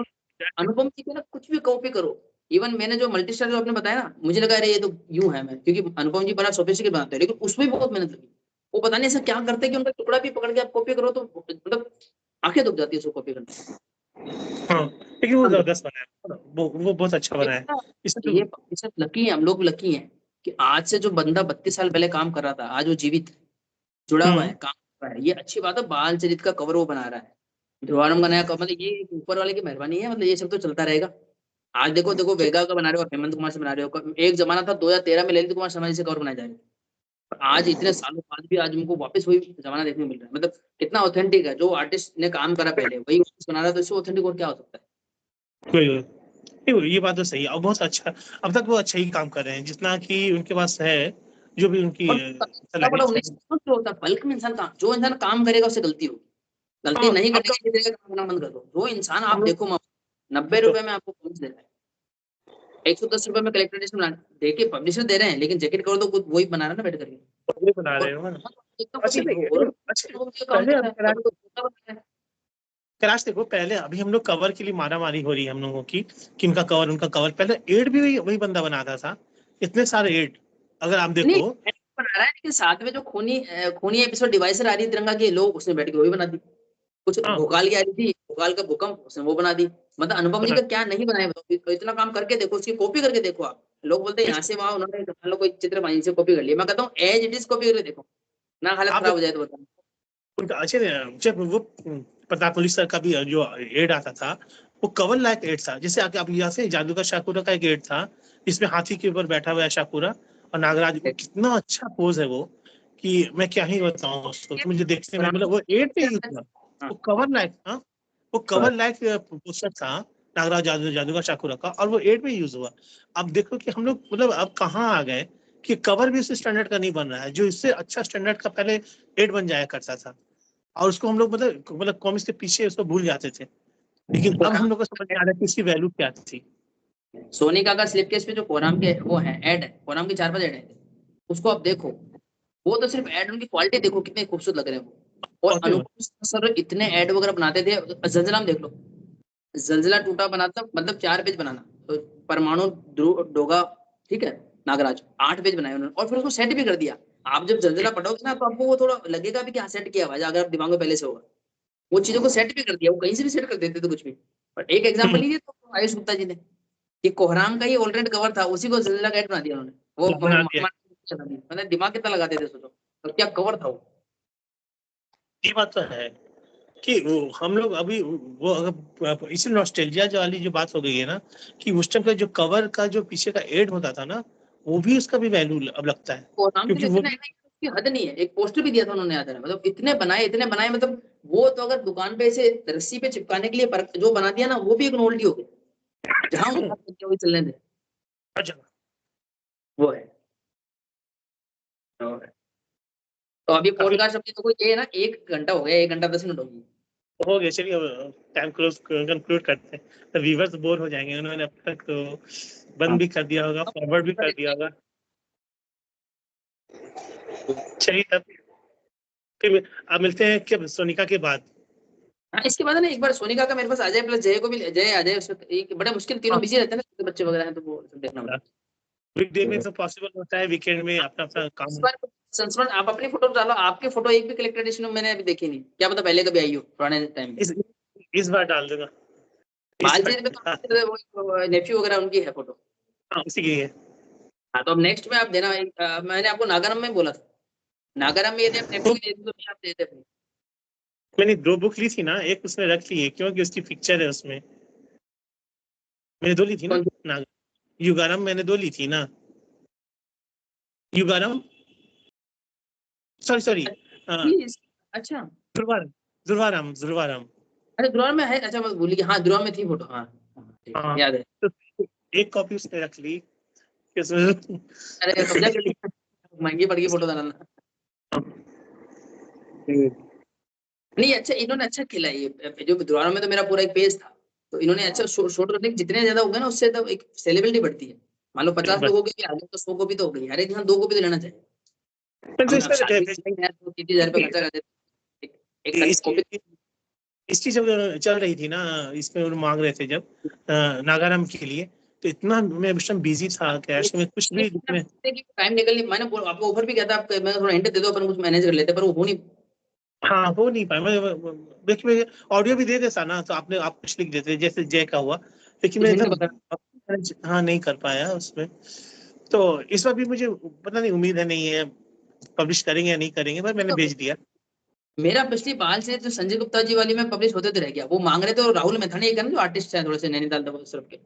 अनुपम जी को ना कुछ भी कॉपी करो। इवन मैंने जो मल्टी स्टार जो आपने बताया ना, मुझे लगा अरे ये तो यूं है, मैं क्योंकि अनुपम जी बड़ा सोफिस्टिकेट बनाते हैं, लेकिन उसमें भी बहुत मेहनत लगी। वो पता नहीं ऐसा क्या करते हैं कि उनका टुकड़ा भी पकड़ के आप कॉपी करो तो मतलब आंखें दुख जाती है उसको कॉपी करने हाँ, लेकिन वो जबरदस्त बना है, वो बहुत अच्छा बना है। में। इसमें तो ये सब लकी है, हम लोग लकी हैं कि आज से जो बंदा 32 साल पहले काम कर रहा था, आज वो जीवित है, जुड़ा हुआ है, काम कर रहा है, ये अच्छी बात है। बाल चरित का कवर वो बना रहा है, ध्रुवारम का नया कवर, मतलब ये ऊपर वाले की मेहरबानी है, मतलब ये सब तो चलता रहेगा। आज देखो देखो वेगा का बना रहे हो, हेमंत कुमार से बना रहे हो, एक जमाना था 2013 में ललित कुमार शर्मा जी से कवर बनाए जा रहे थे, पर आज इतने सालों बाद भी आज उनको वापस वही जमाना देखने को मिल रहा है, मतलब कितना ऑथेंटिक है। जो आर्टिस्ट ने काम करा पहले वही वापस बना रहा है, तो इससे ऑथेंटिक और क्या हो सकता है। कोई नहीं, ये बात तो सही है, और बहुत अच्छा। अब तक वो अच्छा ही काम कर रहे हैं जितना कि उनके पास है, जो भी उनकी और बड़ा बड़ा सैलरीज है। 19 होता है, बल्क में इंसान काम, जो इंसान काम करेगा उससे गलती होगी, गलती हाँ नहीं अब करने की जगह काम करना बंद कर दो। जो इंसान आप तो देखो, 90 रुपए में आपको पहुंच देता है, 110 रुपए में कलेक्टर एडिशन बना देखिए, पब्लिशर दे रहे हैं, लेकिन जैकेट कवर तो खुद वही बना रहा है ना बैठ करके। ये बना रहे और हो ना। एकदम अच्छा कभी नहीं, अच्छा काम पहले करता अब है, कभी कोई दूसरा बना रहा है। कैलाश देखो, पहले अभी हम लोग कवर के लिए मारा मारी हो रही है हम लोगों की कि इनका कवर उनका कवर, पहले एड भी वही बंदा बनाता था। इतने सारे एड अगर आप नहीं देखो। बना रहा है, लेकिन साथ में जो खूनी एपिसोड डिवाइसर आ रही है तिरंगा के, लोग उसने बैठ के वही बना दी। कुछ हाँ भोकाल की आ रही थी, भोकाल का भूकंप, उसने वो बना दी। मतलब अनुपम जी बना का क्या नहीं बनाया बताओ, तो इतना काम करके देखो, उसकी कॉपी करके देखो आप। लोग बोलते हैं यहाँ बिल्कुल। से वहां उन्होंने मान लो कोई चित्र वहीं से कॉपी कर लिया, मैं कहता हूँ एज इट इज कॉपी करके देखो, ना हालत आप खराब हो देखो जाए तो बताओ। उनका अच्छे, जब वो प्रताप पुलिस सर का भी जो एड आता था, वो कवर लायक एड था। जैसे आके आप यहाँ से जादू का शाकुरा का एक एड था, जिसमें हाथी के ऊपर बैठा हुआ है शाकुरा, और नागराज, वो कितना अच्छा पोज है वो, कि मैं क्या ही बताऊं उसको, तो मुझे देखने में मतलब वो एड पे यूज हुआ, हाँ, वो कवर लायक था। वो कवर लायक पोस्टर था नागराज जादू जादू का शाकुरा का, और वो एड पे यूज हुआ। अब देखो कि हम लोग मतलब अब कहाँ आ गए कि कवर भी उस स्टैंडर्ड का नहीं बन रहा है, जो इससे अच्छा स्टैंडर्ड का पहले एड बन जाया करता था, और उसको हम लोग मतलब कॉमिक्स के पीछे उसको भूल जाते थे। लेकिन तो अब हम लोग को समझ में आ रहा है कि इसकी वैल्यू क्या थी। सोनिका का स्लिप केस पे जो कोराम के वो है ऐड है, कोराम के 4-5 ऐड है, उसको आप देखो। वो तो सिर्फ ऐड, उनकी क्वालिटी देखो कितने खूबसूरत लग रहे हैं वो। और और फिर अनुपम सर इतने ऐड वगैरह बनाते थे, जंजलाम देख लो, जलजिला टूटा बनाता, मतलब 4 पेज बनाना, तो परमाणु डोगा, ठीक है, नागराज 8 पेज बनाए उन्होंने और फिर उसको सेट भी कर दिया। आप जब जल्दला पढ़ोगे ना तो आपको वो थोड़ा लगेगा भी कि हाँ सेट किया हुआ है, अगर आप दिमाग में पहले से होगा। वो चीजों को सेट भी कर दिया, वो कहीं से भी सेट कर देते थे कुछ भी। पर एक एग्जांपल लीजिए तो आयुष गुप्ता जी ने, कि कोहराम का ही ऑल्टरनेट कवर था, उसी को जल्दला गाइड बना दिया उन्होंने। वो बना दिया। मतलब दिमाग कितना लगाते थे सोचो, तो क्या कवर था वो। ये बात तो है कि वो हम लोग अभी वो अगर इसी नॉस्टैल्जिया जो वाली जो बात हो गई है ना, कि उस टाइम का जो कवर का जो पीछे का एड होता था ना, वो भी उसका भी वैल्यू अब लगता है, कोहराम के क्योंकि लिए वो इतना है ना, उसकी हद नहीं है। एक पोस्टर भी दिया था उन्होंने, याद है, मतलब इतने बनाए मतलब वो तो अगर दुकान पे ऐसे रस्सी पे चिपकाने के लिए जो बना दिया ना, वो भी एक नोल्टी हो गई। जहां वही चलने दे, अच्छा वो है। तो अभी काफी पॉडकास्ट अपनी तो कोई ये है ना, 1 घंटा हो गया, 1 घंटा 10 मिनट हो गई। हो गया। चलिए अब टाइम क्लोज कंक्लूड करते हैं, तो व्यूवर्स बोर हो जाएंगे, उन्होंने अब तक तो हाँ। बंद भी कर दिया होगा, फॉरवर्ड भी कर दिया होगा। चलिए तब फिर अब मिलते हैं कब, सोनिका के बाद। हाँ, इसके बाद ना एक बार सोनिका का मेरे पास अजय प्लस जय को भी, जय अजय उसमें एक बड़ा मुश्किल, तीनों हाँ, बिजी रहते हैं ना, बच्चे वगैरह हैं, तो वो सब देखना पड़ता वीकडे में है। तो पॉसिबल होता है, वीकेंड में अपना अपना इस काम। बार संस्मरण आप अपनी फोटो डालो, आपके फोटो एक भी कलेक्टेड एडिशन में मैंने अभी देखी नहीं, क्या पता पहले कभी आई हो पुराने टाइम पे। इस इस बार डाल दूंगा, इस बालचीत में बार। तो नेफ्यू वगैरह उनकी है फोटो। हाँ, उसी की है। हाँ, तो अब नेक्स्ट में आप देना, मैंने आपको नागारम में बोला था, नागारम में यदि आप नेफ्यू की दे दो तो आप दे देते अपनी। मैंने 2 बुक ली थी ना, एक उसमें रख ली है क्योंकि उसकी पिक्चर है उसमें। मैंने 2 ली थी ना, कौन ना युगारम मैंने 2 ली थी ना, युगारम, सॉरी सॉरी, सी? अच्छा ध्रुवाराम, ध्रुवाराम ध्रुवाराम। अच्छा, ध्रुव में है, अच्छा मैं भूल गया, हाँ ध्रुव में थी फोटो, हाँ हाँ, ठीक है, हाँ, याद है। तो एक कॉपी उसने रख ली कि उसमें अरे समझा कि महंगी पड़ गई फोटो डालना। नहीं अच्छा, इन्होंने अच्छा खेला ये जो द्वारा में, तो मेरा पूरा एक पेज था, तो इन्होंने अच्छा शॉर्ट रनिंग जितने ज्यादा होगा ना, उससे तो एक सेलेबिलिटी बढ़ती है। मान लो 50 बस लोगों की आ गई तो 100 कॉपी तो हो गई, हर एक इंसान 2 कॉपी तो लेना चाहिए। तो हम इसमें शादी है तो 30,000 रुपये खर्चा कर देते, एक इसकी कॉपी। इसकी जब चल रही थी ना, इसमें वो मांग रहे थे जब नागाराम के लिए, तो इतना मैं उस टाइम बिजी था कि ऐसे में कुछ भी मैं, टाइम निकल नहीं, मैंने आपको ऑफर भी किया था, आप मैं थोड़ा हिंट दे दो, अपन कुछ मैनेज कर लेते, पर वो हो नहीं। हाँ हो नहीं पाया। देखिए ऑडियो भी दे देता ना, तो आपने आप कुछ लिख देते जैसे जय का हुआ, लेकिन कुछ मैं हिंट बता। एकदम हाँ नहीं कर पाया उसमें। तो इस बार भी मुझे पता नहीं, उम्मीद है नहीं है पब्लिश करेंगे या नहीं करेंगे, पर मैंने तो भेज दिया। मेरा पिछली बाल से जो संजय गुप्ता जी वाली में पब्लिश होते तो रह गया, वो मांग रहे थे, और राहुल मैथानी एक है ना जो आर्टिस्ट है थोड़े से नैनीताल तरफ के,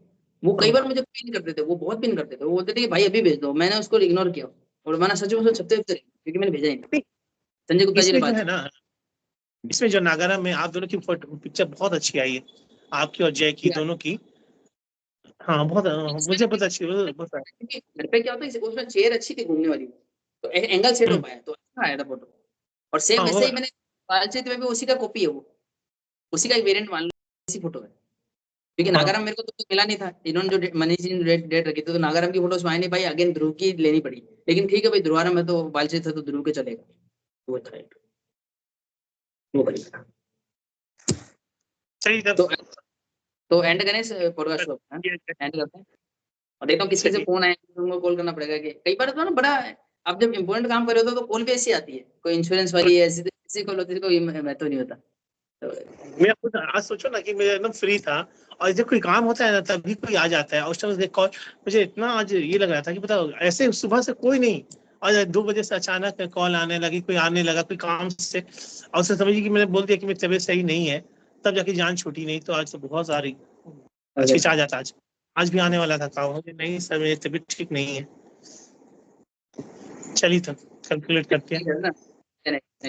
वो कई हाँ, बार मुझे पिन करते थे, वो बहुत पिन करते थे, वो बोलते थे कि भाई अभी भेज दो, मैंने उसको इग्नोर किया, और मैंने सच में उसको छपते छपते रही, क्योंकि मैंने भेजा ही नहीं। नहीं, संजय गुप्ता जी ने इसमें जो बात है ना, इसमें जो नागाराम में आप दोनों की पिक्चर बहुत अच्छी आई है, आपकी और जय की किया। दोनों की। हाँ बहुत, इसमें मुझे बहुत अच्छी घर पे क्या होता है, उसमें चेयर अच्छी थी घूमने वाली, तो एंगल सेट हो पाया, तो अच्छा आया था फोटो। और सेम हाँ वैसे वो ही मैंने बालचीत में भी उसी का कॉपी है वो, उसी का एक वेरिएंट मान लो, इसी फोटो है। क्योंकि हाँ नागाराम मेरे को तो मिला नहीं था, इन्होंने जो मनीष जी ने डेट रखी थी, तो नागाराम की फोटो उसमें आई नहीं पाई, अगेन ध्रुव की लेनी पड़ी। लेकिन ठीक है भाई, ध्रुवाराम में तो बालचीत था तो ध्रुव के चलेगा, वो था एक, वो करेगा। सही तब। तो एंड करें इस पॉडकास्ट को, एंड करते हैं, और देखता हूँ किसके से चलिए फोन आए, तुमको कॉल करना पड़ेगा। कि कई बार तो ना बड़ा, आप जब इम्पोर्टेंट काम कर रहे होते हो तो कॉल भी ऐसी आती है, कोई इंश्योरेंस वाली है, ऐसी कॉल होती है, कोई महत्व नहीं होता। तो मैं खुद आज सोचो ना कि मैं एकदम फ्री था, और जब कोई काम होता है ना तभी कोई आ जाता है, और उस टाइम कॉल, मुझे इतना आज ये लग रहा था कि बताओ ऐसे सुबह से कोई नहीं, और 2 बजे से अचानक कॉल आने लगी, कोई आने लगा कोई काम से, और उसने समझी कि मैंने बोल दिया कि मेरी तबीयत सही नहीं है, तब जाके जान छूटी, नहीं तो आज तो बहुत सारी हिचकिचा जाता। आज भी आने वाला था काम, मुझे नहीं सर मेरी तबीयत ठीक नहीं है। चलिए तब कैलकुलेट करते हैं। ठीक है ना, नेक्स्ट